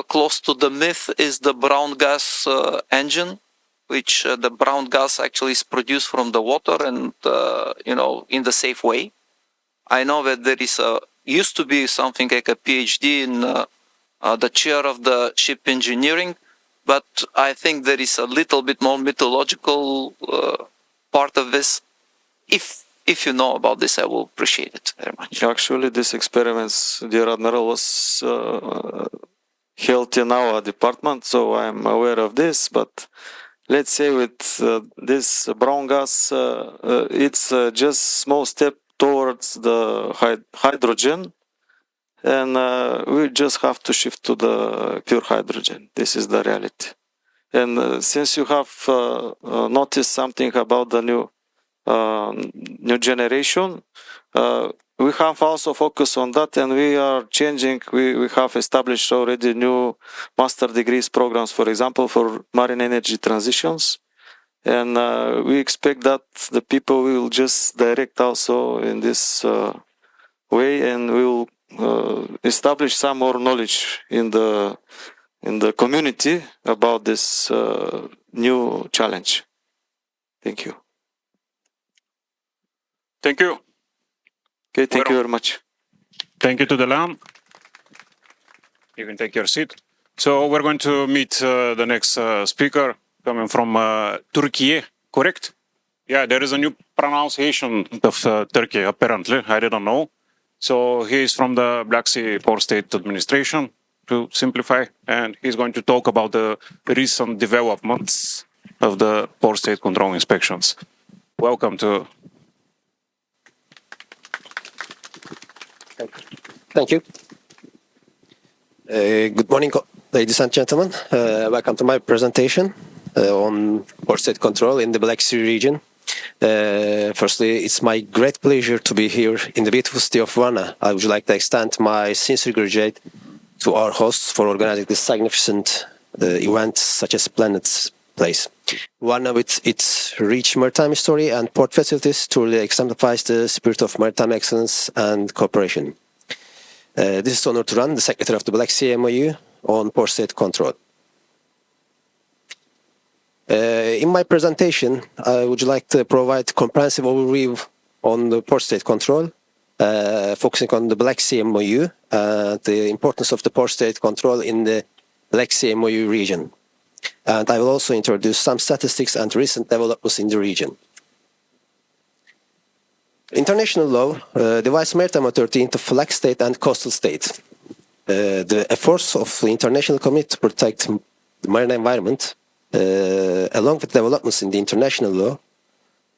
close to the myth is the brown gas engine, which the brown gas actually is produced from the water and, in the safe way? I know that there is used to be something like a PhD in the chair of the ship engineering, but I think there is a little bit more mythological part of this. If you know about this, I will appreciate it very much. Actually, this experiments, dear Admiral, was held in our department, so I'm aware of this. But let's say with this brown gas, it's just small step towards the hydrogen, and we just have to shift to the pure hydrogen. This is the reality. And since you have noticed something about the new generation, we have also focused on that, and we are changing. We have established already new master degrees programs, for example, for marine energy transitions, and we expect that the people will just direct also in this way, and we will establish some more knowledge in the community about this new challenge. Thank you. Thank you. Okay, thank you very much. Thank you to the lamb. You can take your seat. So we're going to meet the next speaker coming from Turkey, correct? Yeah, there is a new pronunciation of Turkey, apparently. I didn't know. So he is from the Black Sea Port State Administration, to simplify, and he's going to talk about the recent developments of the port state control inspections. Welcome to. Thank you. Good morning, ladies and gentlemen. Welcome to my presentation on port state control in the Black Sea region. Firstly, it's my great pleasure to be here in the beautiful city of Varna. I would like to extend my sincere gratitude to our hosts for organizing this magnificent event such as Planet's Place. Varna, with its rich maritime history and port facilities, truly exemplifies the spirit of maritime excellence and cooperation. This is an honor to run the Secretary of the Black Sea MOU on port state control. In my presentation, I would like to provide a comprehensive overview on the port state control, focusing on the Black Sea MOU and the importance of the port state control in the Black Sea MOU region. And I will also introduce some statistics and recent developments in the region. International law divides maritime authority into flag state and coastal state. The efforts of the international community to protect the marine environment, along with developments in the international law,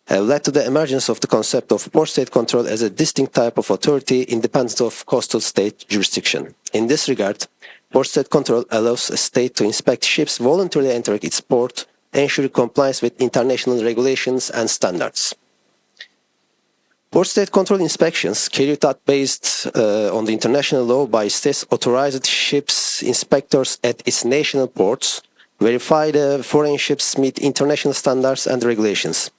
have led to the emergence of the concept of port state control as a distinct type of authority independent of coastal state jurisdiction. In this regard, port state control allows a state to inspect ships voluntarily entering its port, ensuring compliance with international regulations and standards. Port state control inspections carried out based on the international law by states authorized ships inspectors at its national ports verify the foreign ships meet international standards and regulations.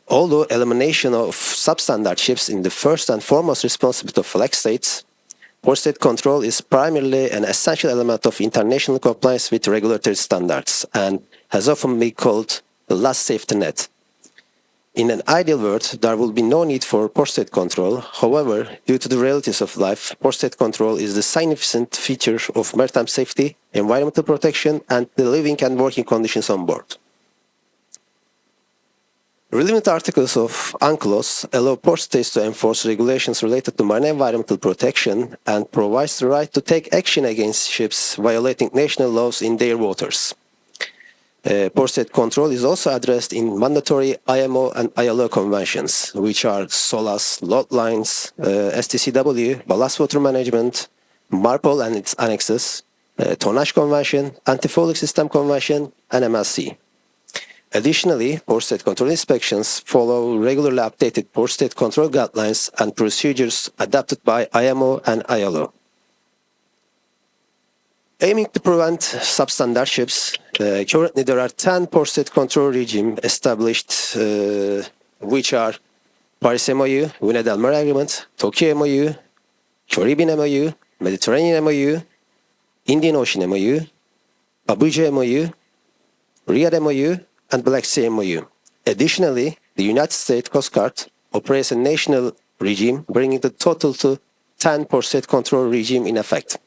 Although elimination of substandard ships is the first and foremost responsibility of flag states, port state control is primarily an essential element of international compliance with regulatory standards and has often been called the last safety net. In an ideal world, there will be no need for port state control. However, due to the realities of life, port state control is the significant feature of maritime safety, environmental protection, and the living and working conditions on board. Relevant articles of UNCLOS allow port states to enforce regulations related to marine environmental protection and provides the right to take action against ships violating national laws in their waters. Port state control is also addressed in mandatory IMO and ILO conventions, which are SOLAS, load lines, STCW, ballast water management, MARPOL and its annexes, Tonnage Convention, Anti-Fouling System Convention, and MLC. Additionally, port state control inspections follow regularly updated port state control guidelines and procedures adopted by IMO and ILO. Aiming to prevent substandard ships, currently there are 10 port state control regimes established, which are Paris MOU, Vina-Del-Mar Agreement, Tokyo MOU, Caribbean MOU, Mediterranean MOU, Indian Ocean MOU, Abuja MOU, Riyadh MOU, and Black Sea MOU. Additionally, the United States Coast Guard operates a national regime, bringing the total to 10 port state control regime in effect.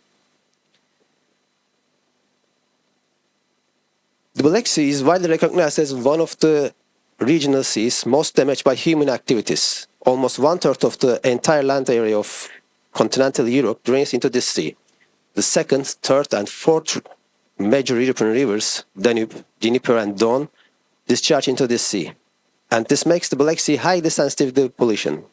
The Black Sea is widely recognized as one of the regional seas most damaged by human activities. Almost one-third of the entire land area of continental Europe drains into this sea. The second, third, and fourth major European rivers, Danube, Dimitar, and Don, discharge into this sea. And this makes the Black Sea highly sensitive to pollution.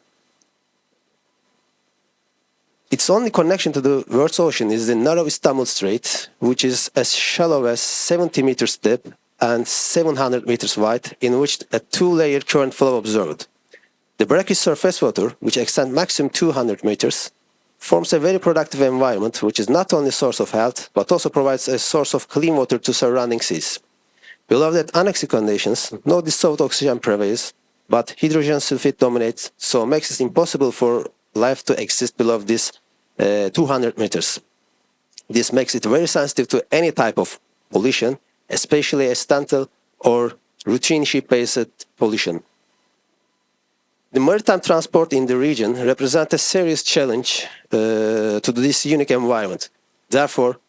Its only connection to the world's ocean is the narrow Istanbul Strait, which is as shallow as 70 meters deep and 700 meters wide, in which a two-layer current flow observed. The brackish surface water, which extends maximum 200 meters, forms a very productive environment, which is not only a source of health, but also provides a source of clean water to surrounding seas. Below that anoxic conditions, no dissolved oxygen prevails, but hydrogen sulfide dominates, so makes it impossible for life to exist below this 200 meters. This makes it very sensitive to any type of pollution, especially accidental or routine ship-based pollution. The maritime transport in the region represents a serious challenge to this unique environment. Therefore,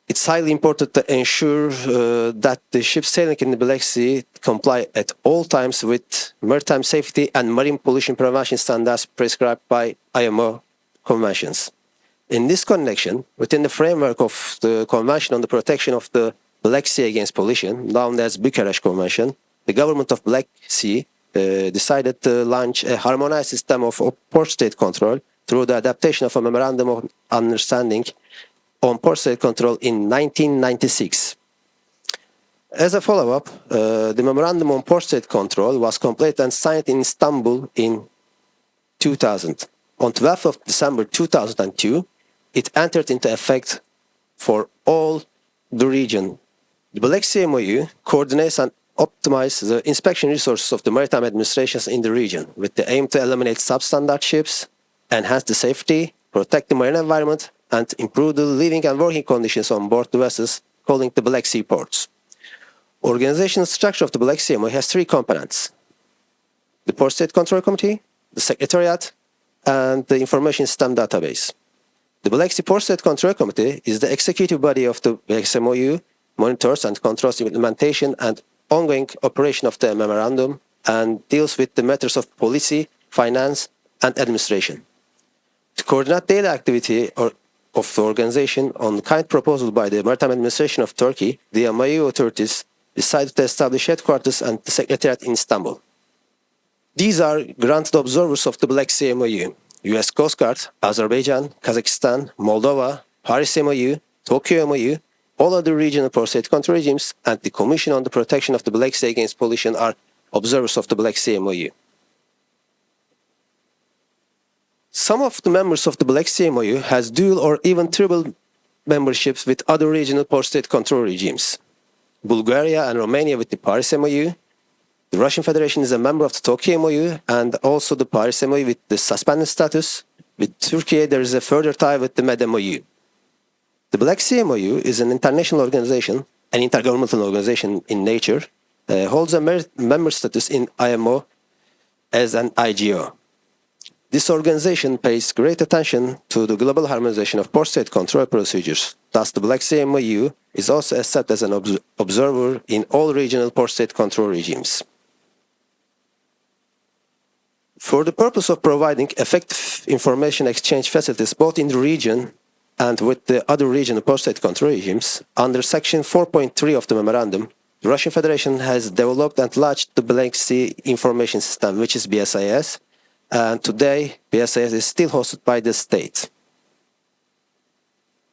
it's highly important to ensure that the ships sailing in the Black Sea comply at all times with maritime safety and marine pollution prevention standards prescribed by IMO conventions. In this connection, within the framework of the Convention on the Protection of the Black Sea Against Pollution, known as Bucharest Convention, the government of Black Sea decided to launch a harmonized system of port state control through the adaptation of a Memorandum of Understanding on port state control in 1996. As a follow-up, the Memorandum on Port State Control was completed and signed in Istanbul in 2000. On 12th of December 2002, it entered into effect for all the region. The Black Sea MOU coordinates and optimizes the inspection resources of the maritime administrations in the region with the aim to eliminate substandard ships, enhance the safety, protect the marine environment, and improve the living and working conditions on board the vessels calling the Black Sea ports. Organizational structure of the Black Sea MOU has three components: the Port State Control Committee, the Secretariat, and the Information System Database. The Black Sea Port State Control Committee is the executive body of the Black Sea MOU, monitors and controls the implementation and ongoing operation of the memorandum, and deals with the matters of policy, finance, and administration. To coordinate daily activity of the organization on kind proposal by the Maritime Administration of Turkey, the MOU authorities decided to establish headquarters and the Secretariat in Istanbul. These are granted observers of the Black Sea MOU: US Coast Guard, Azerbaijan, Kazakhstan, Moldova, Paris MOU, Tokyo MOU, all other regional port state control regimes, and the Commission on the Protection of the Black Sea Against Pollution are observers of the Black Sea MOU. Some of the members of the Black Sea MOU has dual or even triple memberships with other regional port state control regimes. Bulgaria and Romania with the Paris MOU. The Russian Federation is a member of the Tokyo MOU and also the Paris MOU with the suspended status. With Turkey, there is a further tie with the Med MOU. The Black Sea MOU is an international organization, an intergovernmental organization in nature, holds a member status in IMO as an IGO. This organization pays great attention to the global harmonization of port state control procedures. Thus, the Black Sea MOU is also accepted as an observer in all regional port state control regimes. For the purpose of providing effective information exchange facilities both in the region and with the other regional port state control regimes, under Section 4.3 of the Memorandum, the Russian Federation has developed and launched the Black Sea Information System, which is BSIS, and today BSIS is still hosted by the state.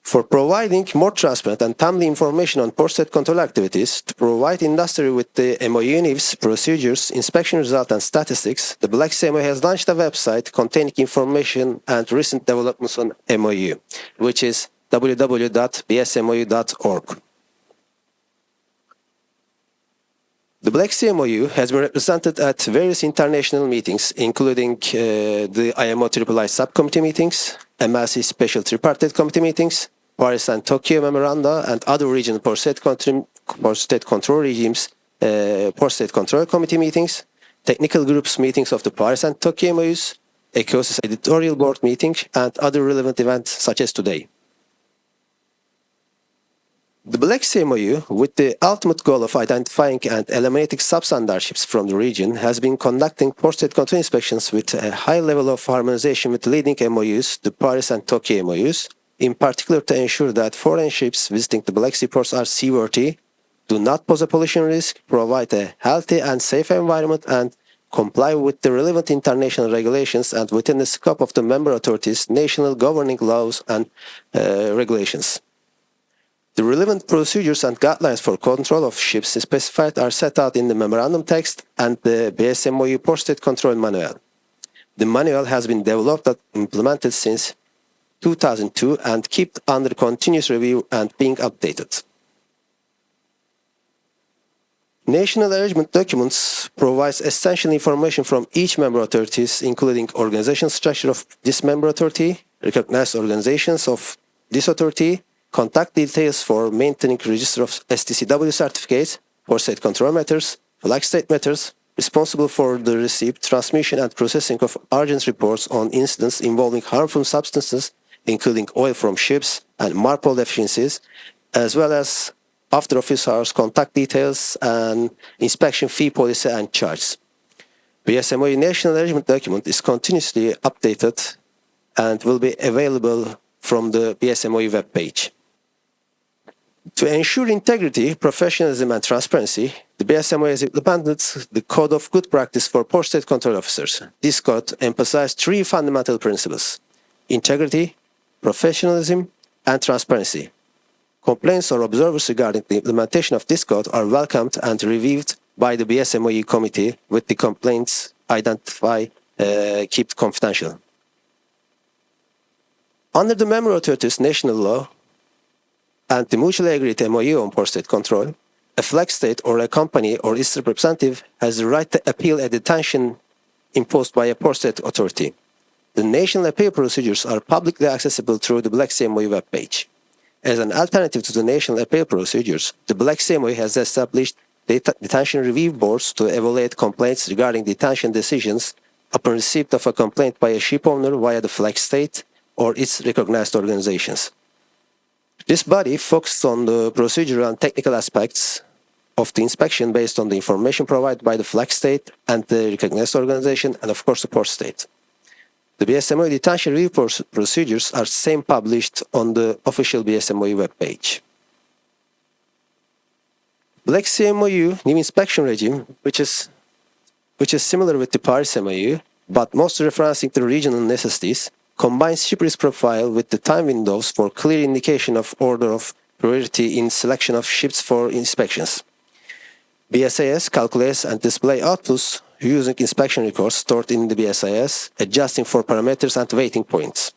For providing more transparent and timely information on port state control activities, to provide industry with the MOU needs, procedures, inspection results, and statistics, the Black Sea MOU has launched a website containing information and recent developments on MOU, which is www.bsmou.org. The Black Sea MOU has been represented at various international meetings, including the IMO III subcommittee meetings, MLC Special Tripartite Committee meetings, Paris and Tokyo memoranda, and other regional port state control regimes, port state control committee meetings, technical groups meetings of the Paris and Tokyo MOUs, ECOSYS editorial board meeting, and other relevant events such as today. The Black Sea MOU, with the ultimate goal of identifying and eliminating substandarships from the region, has been conducting port state control inspections with a high level of harmonization with leading MOUs, the Paris and Tokyo MOUs, in particular to ensure that foreign ships visiting the Black Sea ports are seaworthy, do not pose a pollution risk, provide a healthy and safe environment, and comply with the relevant international regulations and within the scope of the member authorities' national governing laws and regulations. The relevant procedures and guidelines for control of ships specified are set out in the memorandum text and the BSMOU Port State Control Manual. The manual has been developed and implemented since 2002 and kept under continuous review and being updated. National arrangement documents provide essential information from each member authorities, including organization structure of this member authority, recognized organizations of this authority, contact details for maintaining register of STCW certificates, port state control matters, flag state matters, responsible for the receipt, transmission, and processing of urgent reports on incidents involving harmful substances, including oil from ships and MARPOL deficiencies, as well as after office hours contact details and inspection fee policy and charges. BSMOU National Arrangement document is continuously updated and will be available from the BSMOU web page. To ensure integrity, professionalism, and transparency, the BSMOU has implemented the Code of Good Practice for Port State Control Officers. This code emphasizes three fundamental principles: integrity, professionalism, and transparency. Complaints or observers regarding the implementation of this code are welcomed and reviewed by the BSMOU committee, with the complaints kept confidential. Under the member authorities' national law and the mutually agreed MOU on port state control, a flag state or a company or its representative has the right to appeal a detention imposed by a port state authority. The national appeal procedures are publicly accessible through the Black Sea MOU web page. As an alternative to the national appeal procedures, the Black Sea MOU has established detention review boards to evaluate complaints regarding detention decisions upon receipt of a complaint by a ship owner via the flag state or its recognized organizations. This body focused on the procedural and technical aspects of the inspection based on the information provided by the flag state and the recognized organization, and of course the port state. The BSMOU detention review procedures are same published on the official BSMOU web page. Black Sea MOU new inspection regime, which is similar with the Paris MOU, but mostly referencing the regional necessities, combines ship risk profile with the time windows for clear indication of order of priority in selection of ships for inspections. BSAS calculates and display outputs using inspection records stored in the BSIS, adjusting for parameters and waiting points.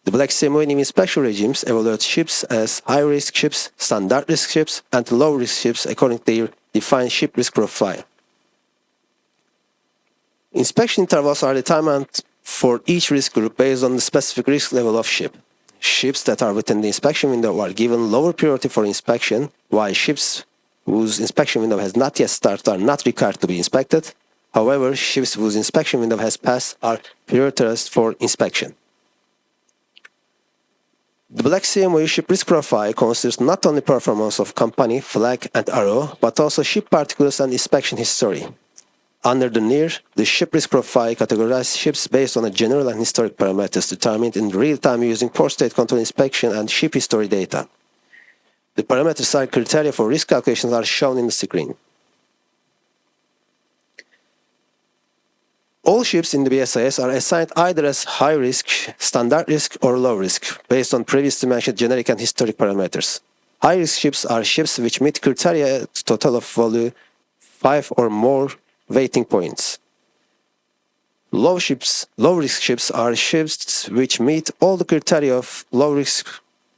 The Black Sea Marine inspection regimes evaluate ships as high-risk ships, standard-risk ships, and low-risk ships according to their defined ship risk profile. Inspection intervals are determined for each risk group based on the specific risk level of ship. Ships that are within the inspection window are given lower priority for inspection, while ships whose inspection window has not yet started are not required to be inspected. However, ships whose inspection window has passed are prioritized for inspection. The Black Sea MOU ship risk profile considers not only performance of company, flag, and arrow, but also ship particulars and inspection history. Under the NIR, the ship risk profile categorizes ships based on a general and historic parameters determined in real time using port state control inspection and ship history data. The parameters and criteria for risk calculations are shown in the screen. All ships in the BSIS are assigned either as high risk, standard risk, or low risk, based on previously mentioned generic and historic parameters. High risk ships are ships which meet criteria to total of value 5 or more waiting points. Low risk ships are ships which meet all the criteria of low risk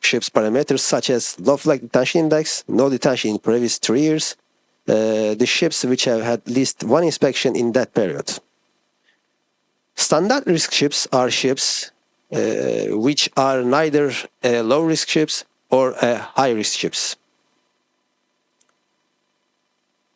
ships parameters such as low flag detention index, no detention in previous 3 years, the ships which have had at least one inspection in that period. Standard risk ships are ships which are neither low risk ships or high risk ships.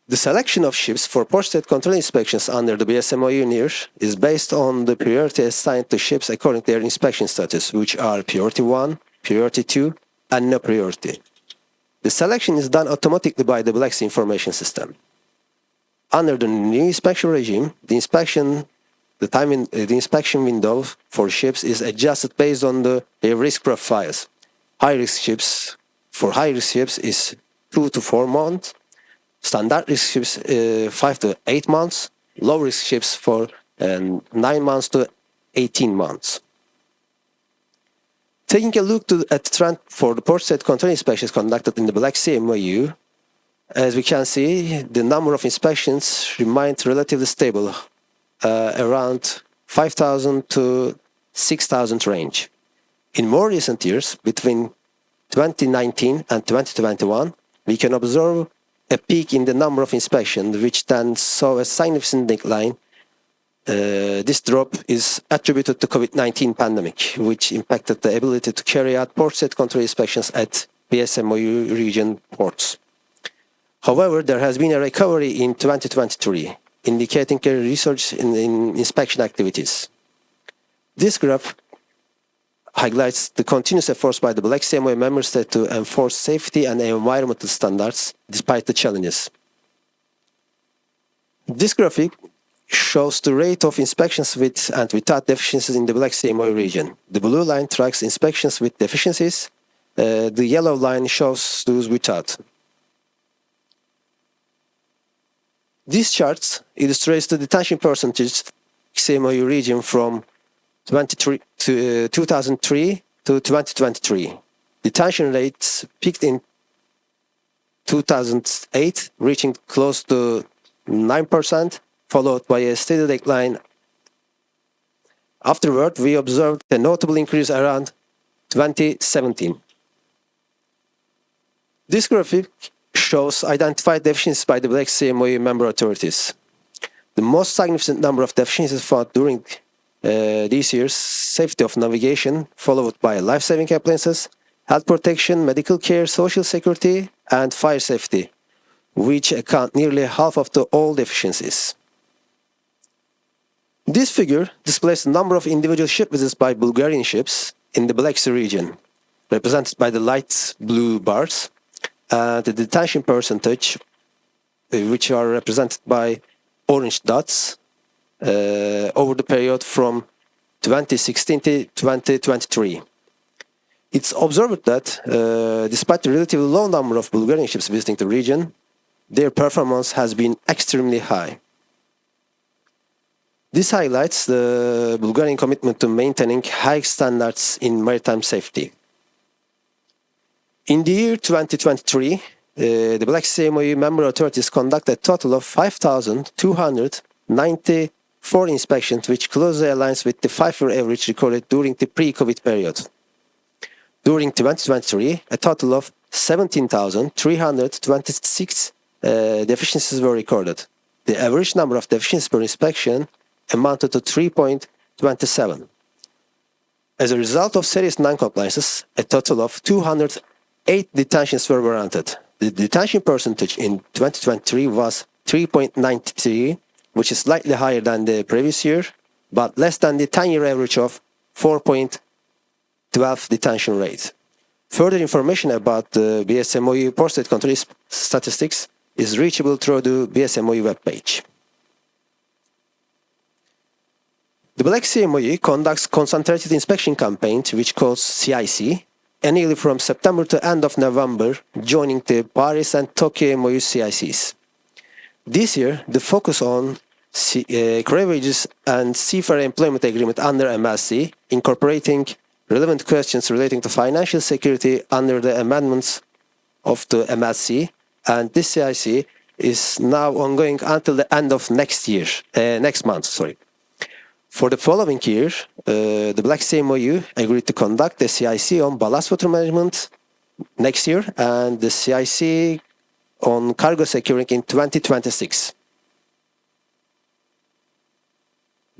The selection of ships for port state control inspections under the BSMOU NIR is based on the priority assigned to ships according to their inspection status, which are Priority 1, Priority 2, and No Priority. The selection is done automatically by the Black Sea Information System. Under the new inspection regime, the inspection window for ships is adjusted based on their risk profiles. High risk ships is 2 to 4 months. Standard risk ships 5 to 8 months, low risk ships for 9 months to 18 months. Taking a look at the trend for the port state control inspections conducted in the Black Sea MOU, as we can see, the number of inspections remained relatively stable, around 5,000 to 6,000 range. In more recent years, between 2019 and 2021, we can observe a peak in the number of inspections, which then saw a significant decline. This drop is attributed to COVID-19 pandemic, which impacted the ability to carry out port state control inspections at BSMOU region ports. However, there has been a recovery in 2023, indicating a resurgence in inspection activities. This graph highlights the continuous efforts by the Black Sea MOU member state to enforce safety and environmental standards despite the challenges. This graphic shows the rate of inspections with and without deficiencies in the Black Sea MOU region. The blue line tracks inspections with deficiencies. The yellow line shows those without. These charts illustrates the detention percentage CMOU region from 2003 to 2023. Detention rates peaked in 2008, reaching close to 9%, followed by a steady decline. Afterward, we observed a notable increase around 2017. This graphic shows identified deficiencies by the Black Sea MOU member authorities. The most significant number of deficiencies found during these years: safety of navigation, followed by life-saving appliances, health protection, medical care, social security, and fire safety, which account nearly half of all deficiencies. This figure displays the number of individual ship visits by Bulgarian ships in the Black Sea region, represented by the light blue bars, and the detention percentage, which are represented by orange dots, over the period from 2016 to 2023. It's observed that despite the relatively low number of Bulgarian ships visiting the region, their performance has been extremely high. This highlights the Bulgarian commitment to maintaining high standards in maritime safety. In the year 2023, the Black Sea MOU member authorities conducted a total of 5,200 94 inspections, which closely aligns with the 5-year average recorded during the pre-COVID period. During 2023, a total of 17,326 deficiencies were recorded. The average number of deficiencies per inspection amounted to 3.27. As a result of serious non-compliances, a total of 208 detentions were warranted. The detention percentage in 2023 was 3.93, which is slightly higher than the previous year, but less than the 10-year average of 4.12 detention rate. Further information about the BSMOU port-state control statistics is reachable through the BSMOU webpage. The Black Sea MOU conducts concentrated inspection campaigns, which calls CIC, annually from September to end of November, joining the Paris and Tokyo MOU CICs. This year, the focus on crew wages and seafarer employment agreement under MLC, incorporating relevant questions relating to financial security under the amendments of the MLC, and this CIC is now ongoing until the end of next month. For the following year, the Black Sea MOU agreed to conduct the CIC on ballast water management next year and the CIC on cargo securing in 2026.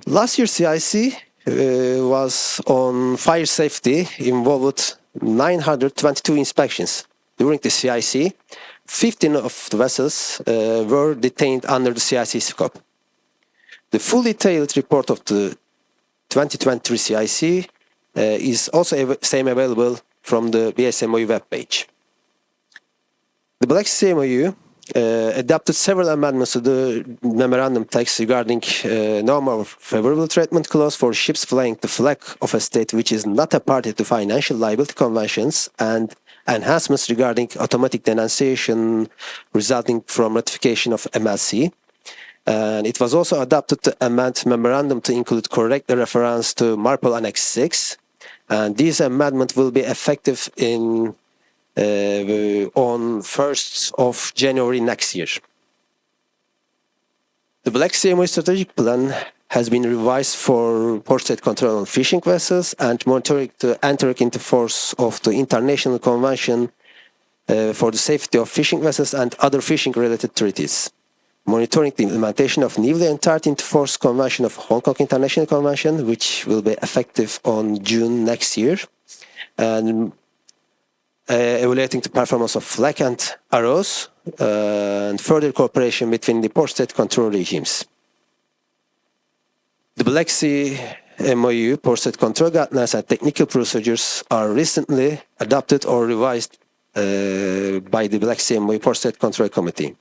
Last year's CIC was on fire safety, involved 922 inspections. During the CIC, 15 of the vessels were detained under the CIC scope. The full detailed report of the 2023 CIC is also available from the BSMOU webpage. The Black Sea MOU adopted several amendments to the memorandum text regarding no more favorable treatment clause for ships flying the flag of a state which is not a party to financial liability conventions, and enhancements regarding automatic denunciation resulting from ratification of MLC. And it was also adopted to amend memorandum to include correct the reference to MARPOL Annex 6. And this amendment will be effective on 1st of January next year. The Black Sea MOU strategic plan has been revised for port-state control on fishing vessels and monitoring to enter into force of the International Convention for the safety of fishing vessels and other fishing-related treaties. Monitoring the implementation of newly entered into force Convention of Hong Kong International Convention, which will be effective on June next year, and evaluating the performance of flag and arrows, and further cooperation between the port-state control regimes. The Black Sea MOU port-state control guidelines and technical procedures are recently adopted or revised by the Black Sea MOU port-state control committee.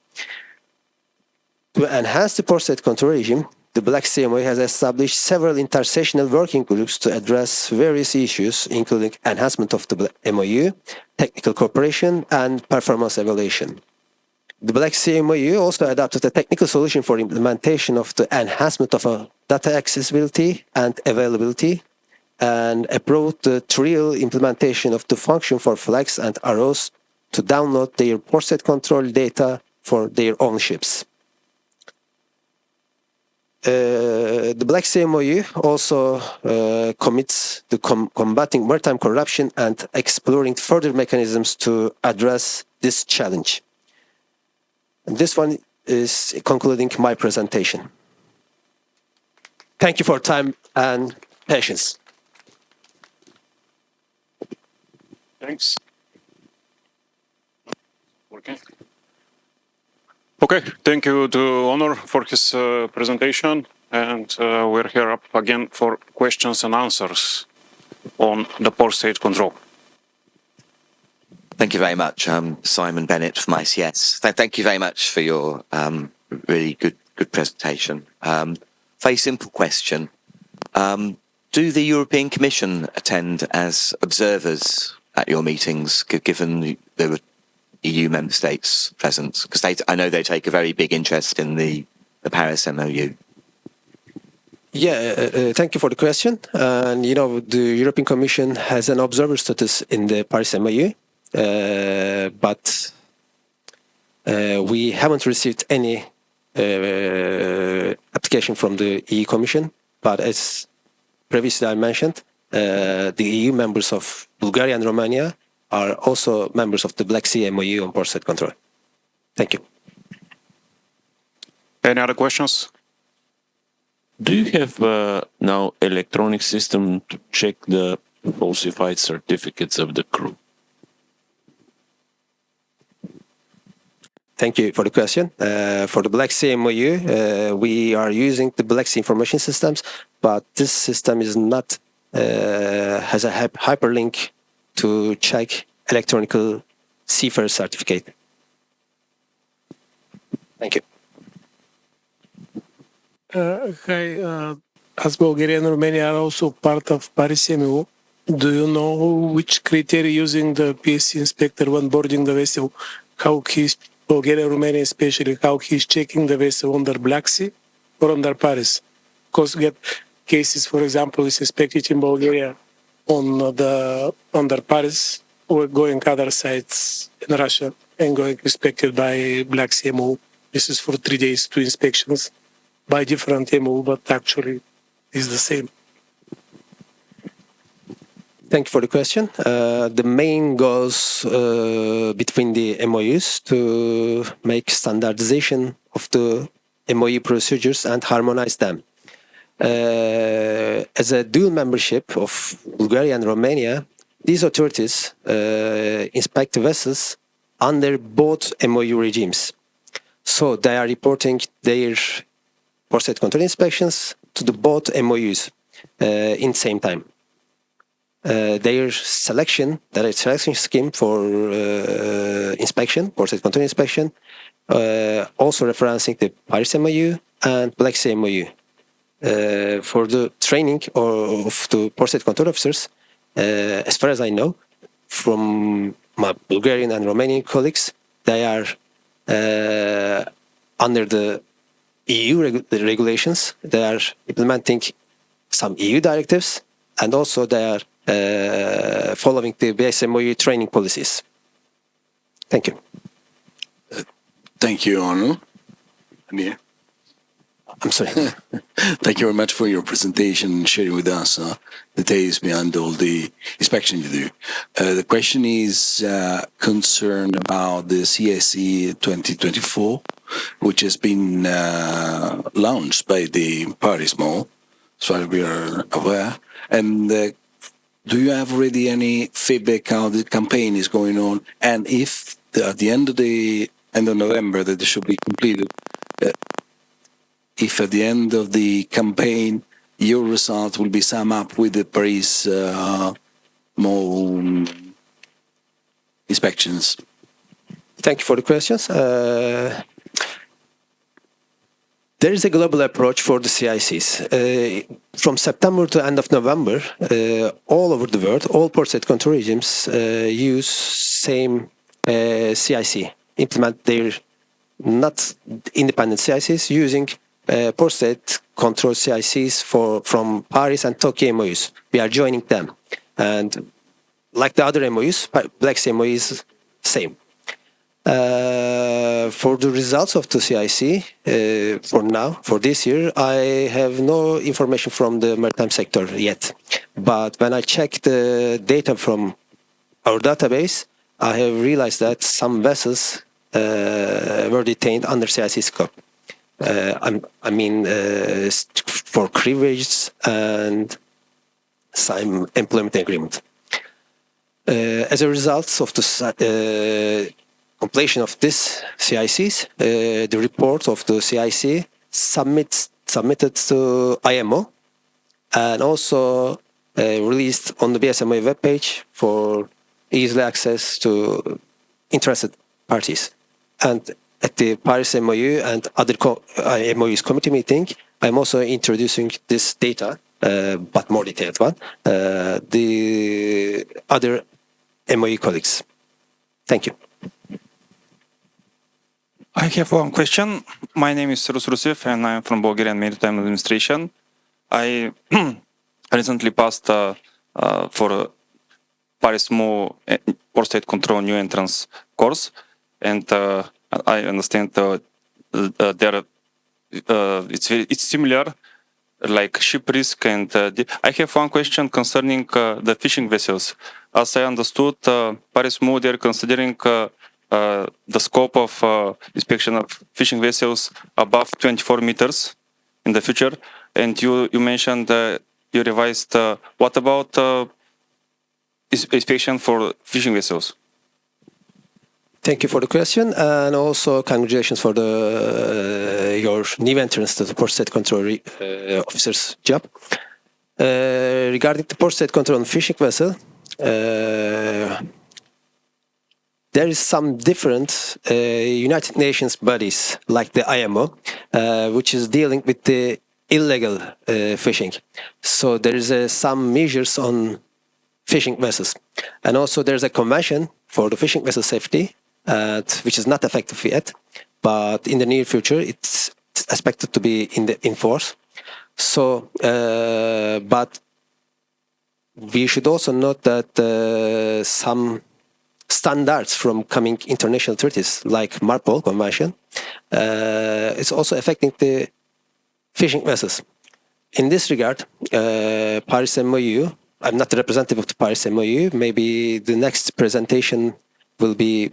To enhance the port-state control regime, the Black Sea MOU has established several intersessional working groups to address various issues, including enhancement of the MOU, technical cooperation, and performance evaluation. The Black Sea MOU also adopted a technical solution for implementation of the enhancement of data accessibility and availability, and approved the trial implementation of the function for flags and arrows to download their port-state control data for their own ships. The Black Sea MOU also commits to combating maritime corruption and exploring further mechanisms to address this challenge. And this one is concluding my presentation. Thank you for time and patience. Thanks. Okay. Okay, thank you to Honor for his presentation, and we're here up again for questions and answers on the port-state control. Thank you very much. I'm Simon Bennett from ICS. Thank you very much for your really good presentation. Very simple question. Do the European Commission attend as observers at your meetings, given there were EU member states present? Because I know they take a very big interest in the Paris MOU. Yeah, thank you for the question. And you know, the European Commission has an observer status in the Paris MOU, but we haven't received any application from the EU Commission, but as previously I mentioned, the EU members of Bulgaria and Romania are also members of the Black Sea MOU on port side control. Thank you. Any other questions? Do you have now electronic system to check the falsified certificates of the crew? Thank you for the question. For the Black Sea MOU, we are using the Black Sea information systems, but this system is not has a hyperlink to check electronic seafarer certificate. Thank you. Hi, as Bulgaria and Romania are also part of Paris MO, do you know which criteria using the PSC inspector when boarding the vessel, how he's, Bulgaria, Romania especially, how he's checking the vessel under Black Sea or under Paris? Because we get cases, for example, is inspected in Bulgaria on the under Paris or going other sites in Russia and going inspected by Black Sea MO. This is for 3 days, 2 inspections by different MO, but actually is the same. Thank you for the question. The main goals between the MOUs to make standardization of the MOU procedures and harmonize them. As a dual membership of Bulgaria and Romania, these authorities inspect the vessels under both MOU regimes. So they are reporting their port side control inspections to the both MOUs in same time. Their selection scheme for inspection, port side control inspection, also referencing the Paris MOU and Black Sea MOU. For the training of the port side control officers, as far as I know, from my Bulgarian and Romanian colleagues, they are under the EU regulations. They are implementing some EU directives, and also they are following the BSMOU training policies. Thank you. Thank you, Arno. Amir. I'm sorry. Thank you very much for your presentation and sharing with us details behind all the inspection you do. The question is concerned about the CSE 2024, which has been launched by the Paris MO, as far as we are aware. And do you have already any feedback how the campaign is going on? And if at the end of November that it should be completed, if at the end of the campaign your result will be summed up with the Paris MO inspections? Thank you for the questions. There is a global approach for the CICs. From September to end of November, all over the world, all port side control regimes use same CIC, implement their not independent CICs using port side control CICs from Paris and Tokyo MOUs. We are joining them. And like the other MOUs, Black Sea MOU is same. For the results of the CIC, for now, for this year, I have no information from the maritime sector yet. But when I check the data from our database, I have realized that some vessels were detained under CIC scope. I mean, for crewages and some employment agreement. As a result of the completion of this CICs, the report of the CIC submitted to IMO and also released on the BSMA webpage for easy access to interested parties. And at the Paris MOU and other MOU's committee meeting, I'm also introducing this data, but more detailed one, the other MOU colleagues. Thank you. I have one question. My name is Luc Smulders and I'm from Bulgarian Maritime Administration. I recently passed for Paris MO Port State Control New Entrance course, and I understand there it's similar, like ship risk. And I have one question concerning the fishing vessels. As I understood, Paris Mo, they're considering the scope of inspection of fishing vessels above 24 meters in the future. And you mentioned you revised. What about inspection for fishing vessels? Thank you for the question, and also congratulations for the your new entrance to the port state control officer's job. Regarding the port state control on fishing vessel, there is some different United Nations bodies like the IMO, which is dealing with the illegal fishing. So there is some measures on fishing vessels, and also there's a convention for the fishing vessel safety, which is not effective yet, but in the near future it's expected to be in force. So, but we should also note that some standards from coming international treaties like MARPOL Convention is also affecting the fishing vessels. In this regard, Paris MOU, I'm not the representative of the Paris MOU, maybe the next presentation will be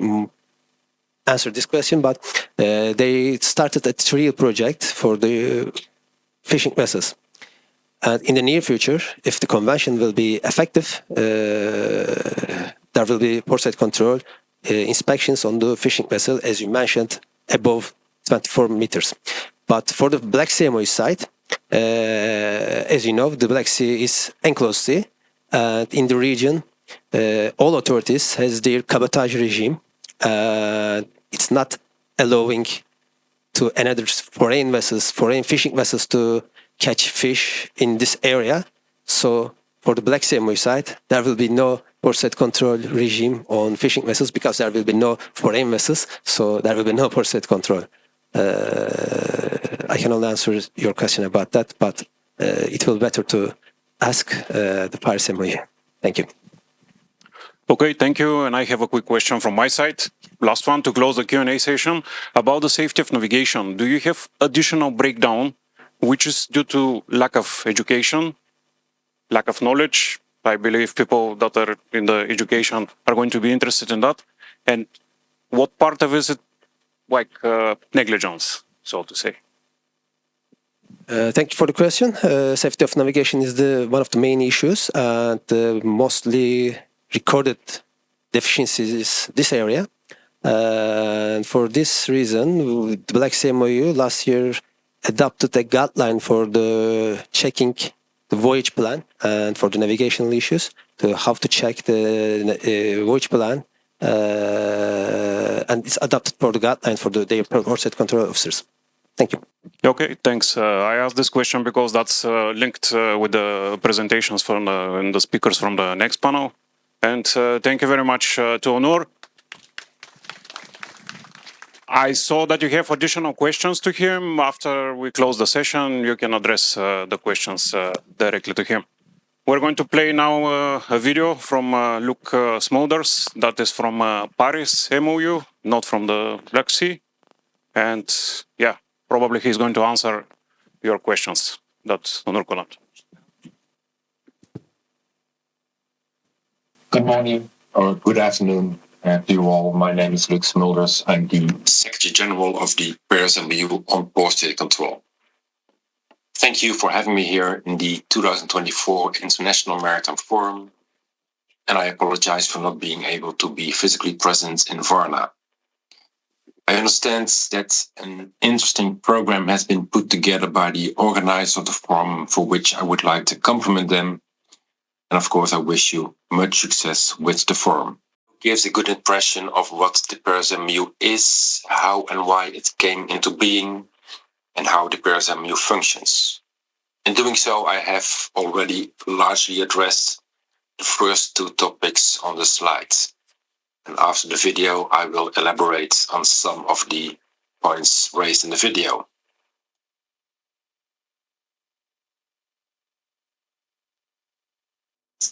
answer this question, but they started a trial project for the fishing vessels. And in the near future, if the convention will be effective, there will be port side control inspections on the fishing vessel, as you mentioned, above 24 meters. But for the Black Sea MOU side, as you know, the Black Sea is enclosed sea, and in the region, all authorities has their cabotage regime. It's not allowing to another foreign vessels, foreign fishing vessels to catch fish in this area. So for the Black Sea MOU side, there will be no port side control regime on fishing vessels because there will be no foreign vessels, so there will be no port side control. I cannot answer your question about that, but it will be better to ask the Paris MOU. Thank you. Okay, thank you. And I have a quick question from my side. Last one to close the Q&A session. About the safety of navigation, do you have additional breakdown, which is due to lack of education, lack of knowledge? I believe people that are in the education are going to be interested in that. And what part of it is like negligence, so to say? Thank you for the question. Safety of navigation is one of the main issues and mostly recorded deficiencies in this area. And for this reason, the Black Sea MOU last year adopted a guideline for the checking the voyage plan and for the navigational issues, to how to check the voyage plan, and it's adopted for the guideline for their port side control officers. Thank you. Okay, thanks. I asked this question because that's linked with the presentations from and the speakers from the next panel. And thank you very much to Onur. I saw that you have additional questions to him. After we close the session, you can address the questions directly to him. We're going to play now a video from Luc Smulders, that is from Paris MOU, not from the Black Sea. And yeah, probably he's going to answer your questions. That's Onur Kolant. Good morning or good afternoon to you all. My name is Luc Smulders. I'm the Secretary General of the Paris MOU on port state control. Thank you for having me here in the 2024 International Maritime Forum, and I apologize for not being able to be physically present in VARNA. I understand that an interesting program has been put together by the organizers of the forum, for which I would like to compliment them. And of course, I wish you much success with the forum. It gives a good impression of what the Paris MOU is, how and why it came into being, and how the Paris MOU functions. In doing so, I have already largely addressed the first two topics on the slides. And after the video, I will elaborate on some of the points raised in the video.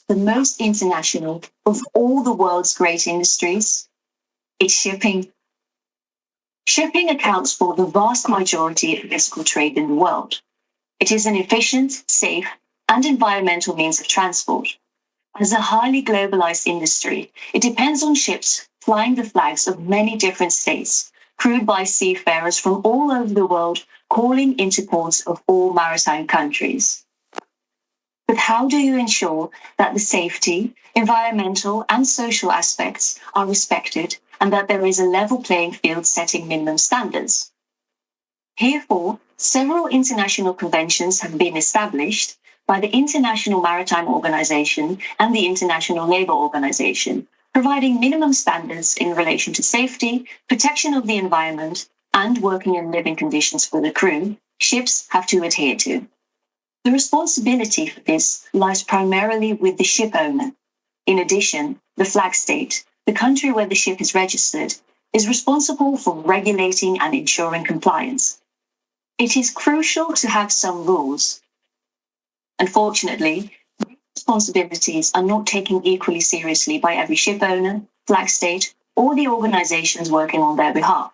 The most international of all the world's great industries. It's shipping. Shipping accounts for the vast majority of physical trade in the world. It is an efficient, safe, and environmental means of transport. As a highly globalized industry, it depends on ships flying the flags of many different states, crewed by seafarers from all over the world, calling into ports of all maritime countries. But how do you ensure that the safety, environmental, and social aspects are respected and that there is a level playing field setting minimum standards? Herefore, several international conventions have been established by the International Maritime Organization and the International Labour Organization, providing minimum standards in relation to safety, protection of the environment, and working and living conditions for the crew ships have to adhere to. The responsibility for this lies primarily with the ship owner. In addition, the flag state, the country where the ship is registered, is responsible for regulating and ensuring compliance. It is crucial to have some rules. Unfortunately, these responsibilities are not taken equally seriously by every ship owner, flag state, or the organizations working on their behalf.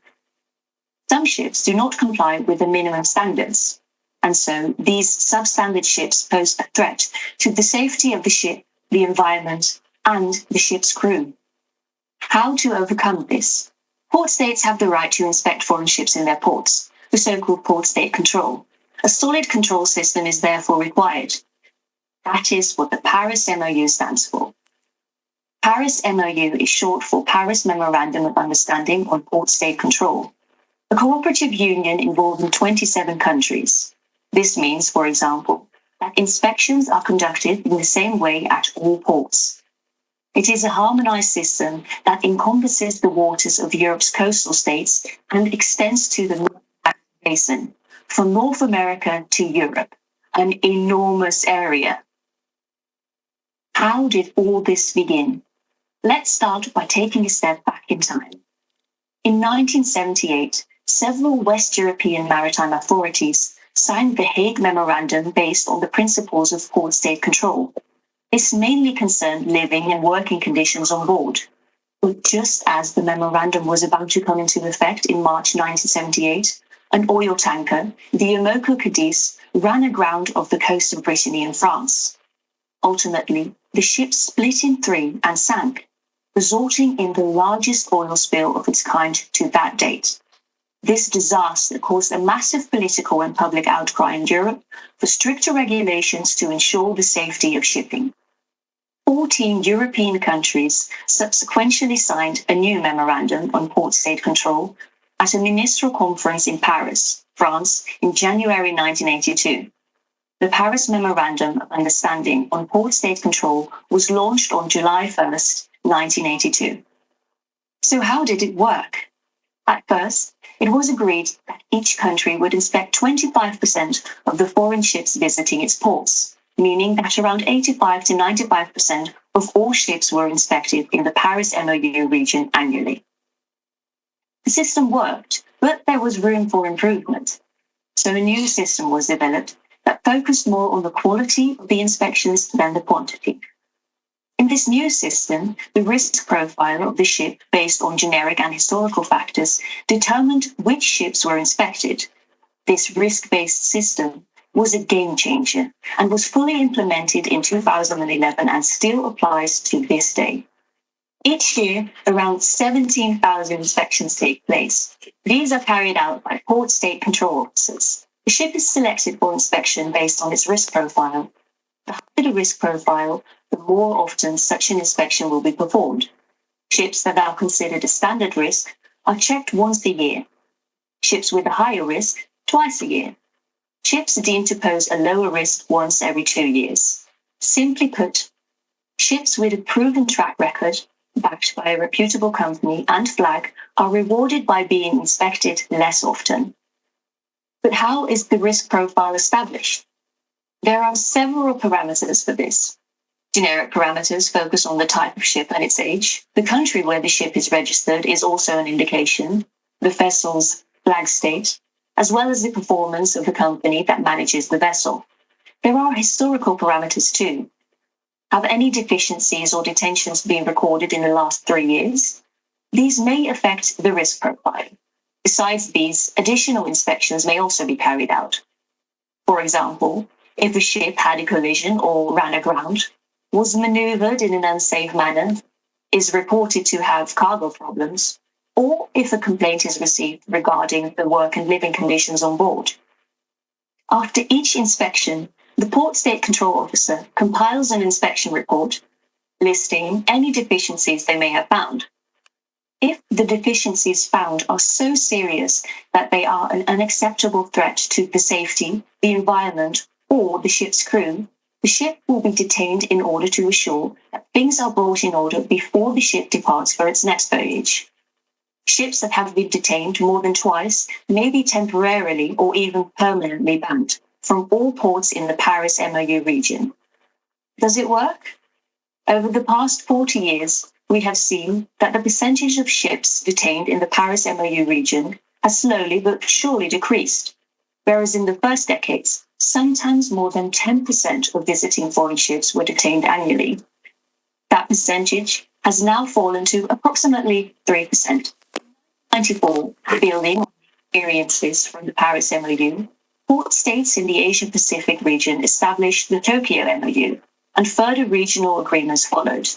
Some ships do not comply with the minimum standards, and so these substandard ships pose a threat to the safety of the ship, the environment, and the ship's crew. How to overcome this? Port states have the right to inspect foreign ships in their ports, the so-called port state control. A solid control system is therefore required. That is what the Paris MOU stands for. Paris MOU is short for Paris Memorandum of Understanding on Port State Control, a cooperative union involving 27 countries. This means, for example, that inspections are conducted in the same way at all ports. It is a harmonized system that encompasses the waters of Europe's coastal states and extends to the North Atlantic Basin, from North America to Europe, an enormous area. How did all this begin? Let's start by taking a step back in time. In 1978, several West European maritime authorities signed the Hague Memorandum based on the principles of port state control. This mainly concerned living and working conditions on board. But just as the memorandum was about to come into effect in March 1978, an oil tanker, the Yomoko Cadiz, ran aground off the coast of Brittany in France. Ultimately, the ship split in three and sank, resulting in the largest oil spill of its kind to that date. This disaster caused a massive political and public outcry in Europe for stricter regulations to ensure the safety of shipping. 14 European countries subsequently signed a new memorandum on port state control at a ministerial conference in Paris, France, in January 1982. The Paris Memorandum of Understanding on Port State Control was launched on July 1st, 1982. So how did it work? At first, it was agreed that each country would inspect 25% of the foreign ships visiting its ports, meaning that around 85 to 95% of all ships were inspected in the Paris MOU region annually. The system worked, but there was room for improvement. So a new system was developed that focused more on the quality of the inspections than the quantity. In this new system, the risk profile of the ship, based on generic and historical factors, determined which ships were inspected. This risk-based system was a game changer and was fully implemented in 2011 and still applies to this day. Each year, around 17,000 inspections take place. These are carried out by port state control officers. The ship is selected for inspection based on its risk profile. The higher the risk profile, the more often such an inspection will be performed. Ships that are considered a standard risk are checked once a year. Ships with a higher risk, twice a year. Ships deemed to pose a lower risk once every 2 years. Simply put, ships with a proven track record, backed by a reputable company and flag, are rewarded by being inspected less often. But how is the risk profile established? There are several parameters for this. Generic parameters focus on the type of ship and its age. The country where the ship is registered is also an indication, the vessel's flag state, as well as the performance of the company that manages the vessel. There are historical parameters too. Have any deficiencies or detentions been recorded in the last 3 years? These may affect the risk profile. Besides these, additional inspections may also be carried out. For example, if a ship had a collision or ran aground, was maneuvered in an unsafe manner, is reported to have cargo problems, or if a complaint is received regarding the work and living conditions on board. After each inspection, the Port State Control Officer compiles an inspection report listing any deficiencies they may have found. If the deficiencies found are so serious that they are an unacceptable threat to the safety, the environment, or the ship's crew, the ship will be detained in order to assure that things are brought in order before the ship departs for its next voyage. Ships that have been detained more than twice may be temporarily or even permanently banned from all ports in the Paris MOU region. Does it work? Over the past 40 years, we have seen that the percentage of ships detained in the Paris MOU region has slowly but surely decreased, whereas in the first decades, sometimes more than 10% of visiting foreign ships were detained annually. That percentage has now fallen to approximately 3%. 94, building on experiences from the Paris MOU, port states in the Asia-Pacific region established the Tokyo MOU, and further regional agreements followed.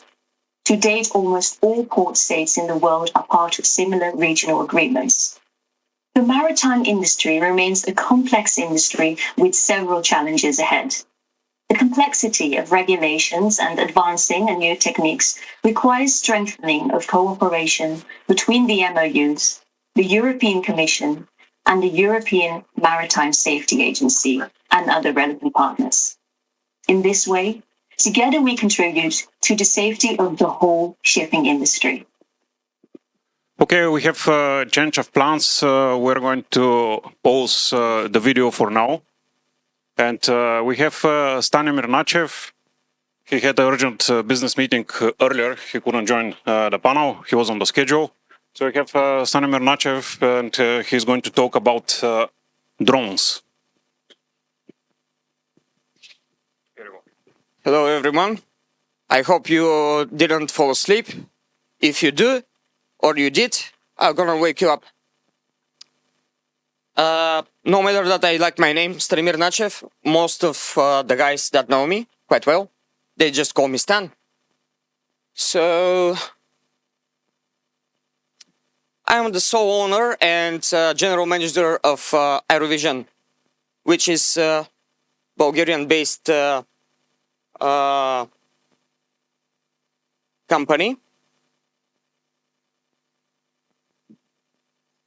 To date, almost all port states in the world are part of similar regional agreements. The maritime industry remains a complex industry with several challenges ahead. The complexity of regulations and advancing and new techniques requires strengthening of cooperation between the MOUs, the European Commission, and the European Maritime Safety Agency and other relevant partners. In this way, together we contribute to the safety of the whole shipping industry. Okay, we have a change of plans. We're going to pause the video for now. And we have Stanimir Nachev. He had an urgent business meeting earlier. He couldn't join the panel. He was on the schedule. So we have Stanimir Nachev, and he's going to talk about drones. Hello, everyone. I hope you didn't fall asleep. If you do, or you did, I'm gonna wake you up. No matter that I like my name, Stanimir Nachev, most of the guys that know me quite well, they just call me Stan. So, I'm the sole owner and general manager of Aerovision, which is Bulgarian-based company.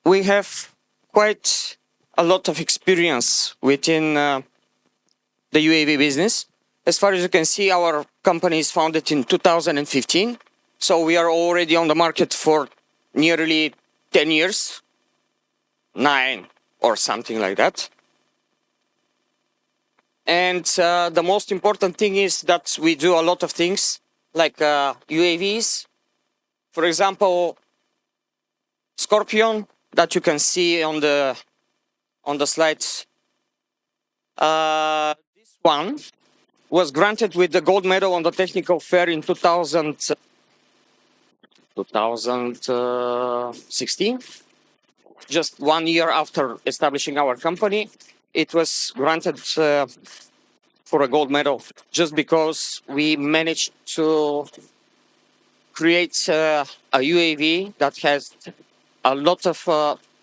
We have quite a lot of experience within the UAV business. As far as you can see, our company is founded in 2015, so we are already on the market for nearly 10 years, 9 or something like that. And the most important thing is that we do a lot of things like UAVs. For example, Scorpion that you can see on the slides. This one was granted with the gold medal on the technical fair in 2016. Just 1 year after establishing our company, it was granted for a gold medal just because we managed to create a UAV that has a lot of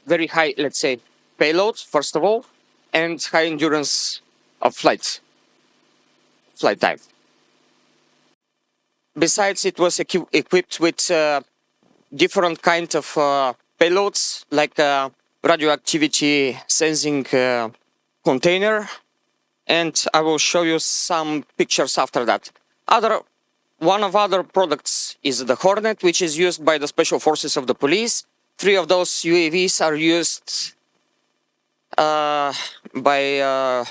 very high, let's say, payload, first of all, and high endurance of flight time. Besides, it was equipped with different kind of payloads, like radioactivity sensing container, and I will show you some pictures after that. One of other products is the Hornet, which is used by the special forces of the police. 3 of those UAVs are used by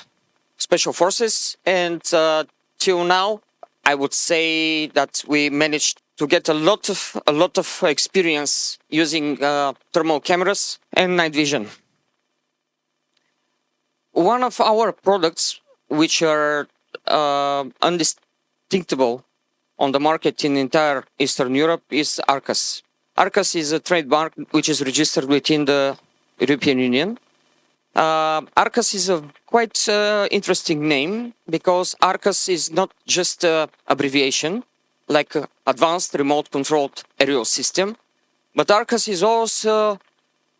special forces, and till now, I would say that we managed to get a lot of experience using thermal cameras and night vision. One of our products, which are undistinguishable on the market in entire Eastern Europe, is Arcas. Arcas is a trademark which is registered within the European Union. ARCAS is a quite interesting name because ARCAS is not just an abbreviation like Advanced Remote Controlled Aerial System, but ARCAS is also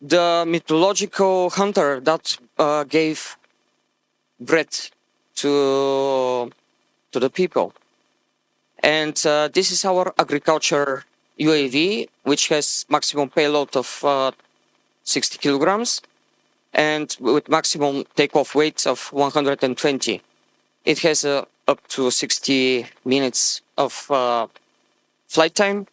the mythological hunter that gave breath to the people. And this is our agriculture UAV, which has maximum payload of 60 kilograms and with maximum takeoff weight of 120. It has up to 60 minutes of flight time,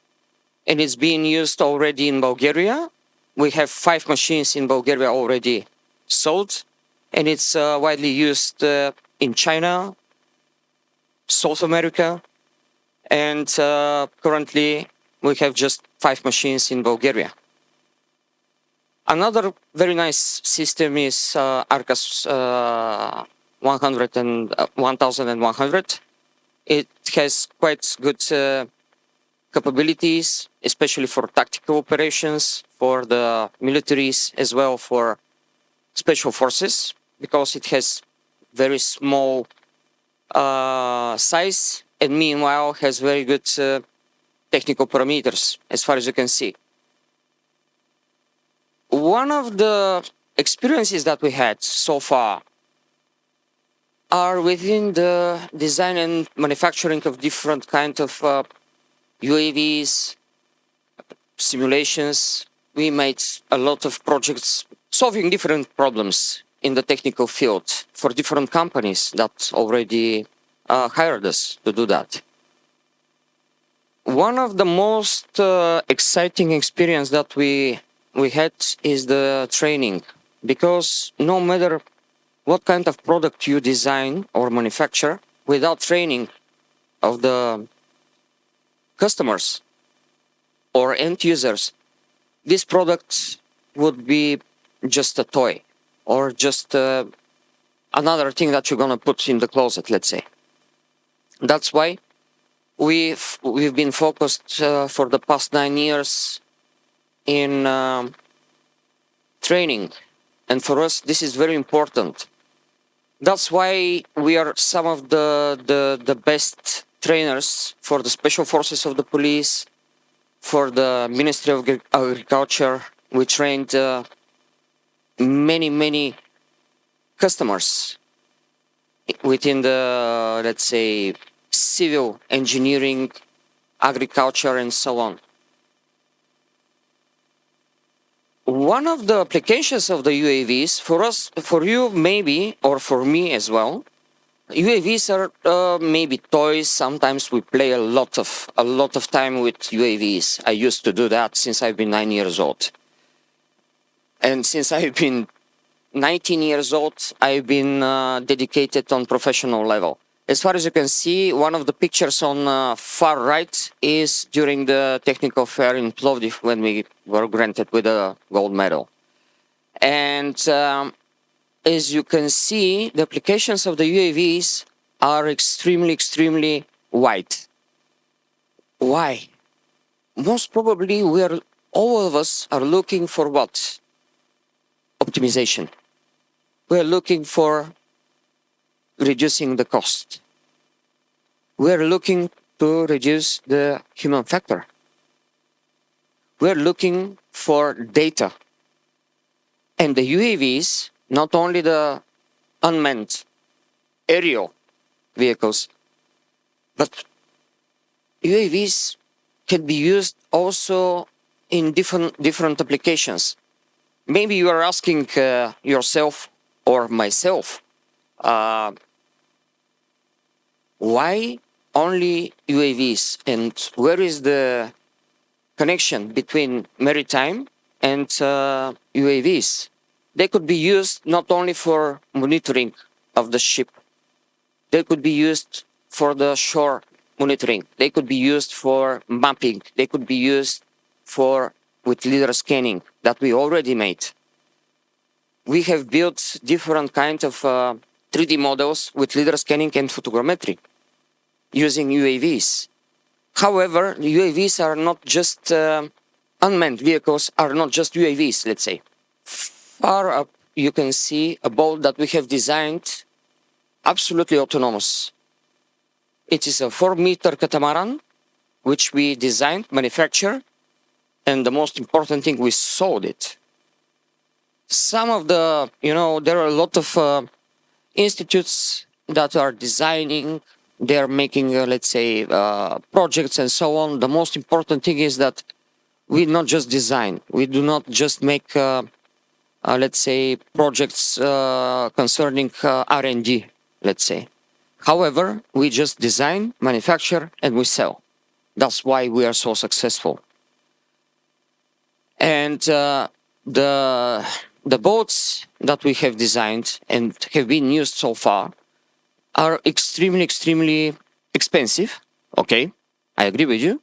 and it's being used already in Bulgaria. We have 5 machines in Bulgaria already sold, and it's widely used in China, South America, and currently we have just 5 machines in Bulgaria. Another very nice system is ARCAS 1100. It has quite good capabilities, especially for tactical operations, for the militaries, as well for special forces, because it has very small size and meanwhile has very good technical parameters, as far as you can see. One of the experiences that we had so far are within the design and manufacturing of different kinds of UAVs, simulations. We made a lot of projects solving different problems in the technical field for different companies that already hired us to do that. One of the most exciting experience that we had is the training, because no matter what kind of product you design or manufacture, without training of the customers or end users, this product would be just a toy or just another thing that you're gonna put in the closet, let's say. That's why we've been focused for the past 9 years in training, and for us this is very important. That's why we are some of the best trainers for the special forces of the police, for the Ministry of Agriculture. We trained many customers within the, let's say, civil engineering, agriculture, and so on. One of the applications of the UAVs for us, for you maybe, or for me as well, UAVs are maybe toys. Sometimes we play a lot of time with UAVs. I used to do that since I've been 9 years old. And since I've been 19 years old, I've been dedicated on professional level. As far as you can see, one of the pictures on far right is during the technical fair in Plovdiv when we were granted with a gold medal. And as you can see, the applications of the UAVs are extremely wide. Why? Most probably all of us are looking for what? Optimization. We're looking for reducing the cost. We're looking to reduce the human factor. We're looking for data. And the UAVs, not only the unmanned aerial vehicles, but UAVs can be used also in different applications. Maybe you are asking yourself or myself, why only UAVs, and where is the connection between maritime and UAVs? They could be used not only for monitoring of the ship, they could be used for the shore monitoring, they could be used for mapping, they could be used with lidar scanning that we already made. We have built different kinds of 3D models with lidar scanning and photogrammetry using UAVs. However, UAVs are not just unmanned vehicles, are not just UAVs, let's say. far up you can see a boat that we have designed absolutely autonomous. It is a 4-meter catamaran, which we designed, manufactured, and the most important thing, we sold it. Some of the, there are a lot of institutes that are designing, they're making, let's say, projects and so on. The most important thing is that we not just design, we do not just make, let's say, projects concerning R&D, let's say. However, we just design, manufacture, and we sell. That's why we are so successful. And the boats that we have designed and have been used so far are extremely, extremely expensive. Okay, I agree with you.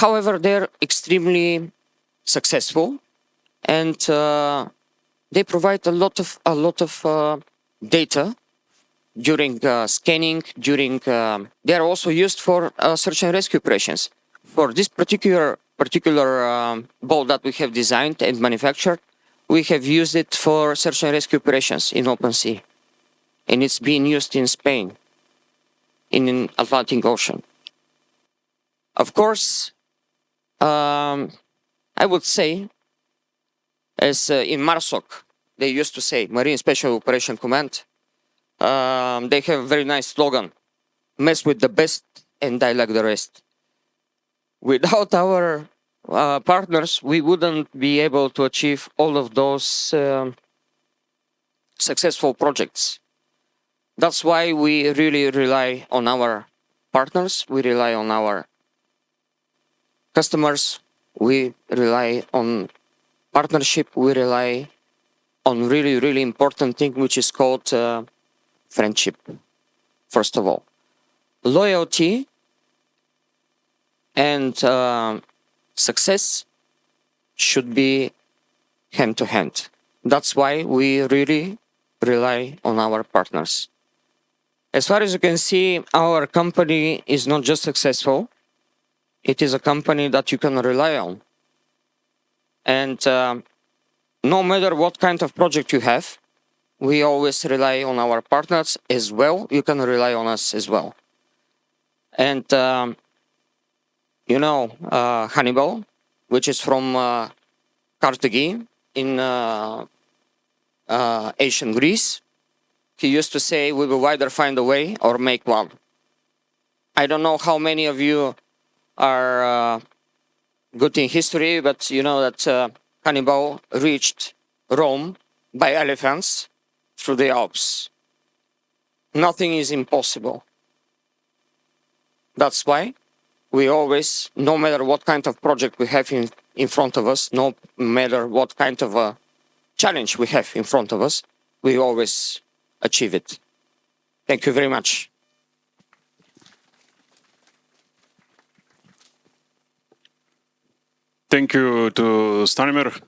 However, they're extremely successful, and they provide a lot of data during scanning. They are also used for search and rescue operations. For this particular boat that we have designed and manufactured, we have used it for search and rescue operations in open sea, and it's being used in Spain, in the Atlantic Ocean. Of course, I would say, as in MARSOC, they used to say, Marine Special Operation Command, they have a very nice slogan, mess with the best and die like the rest. Without our partners, we wouldn't be able to achieve all of those successful projects. That's why we really rely on our partners, we rely on our customers, we rely on partnership, we rely on really, really important thing, which is called friendship, first of all. Loyalty and success should be hand to hand. That's why we really rely on our partners. As far as you can see, our company is not just successful, it is a company that you can rely on. And no matter what kind of project you have, we always rely on our partners as well. You can rely on us as well. And Hannibal, which is from Carthage in ancient Greece, he used to say, we will either find a way or make one. I don't know how many of you are good in history, but you know that Hannibal reached Rome by elephants through the Alps. Nothing is impossible. That's why we always, no matter what kind of project we have in front of us, no matter what kind of a challenge we have in front of us, we always achieve it. Thank you very much. Thank you to Stanimir.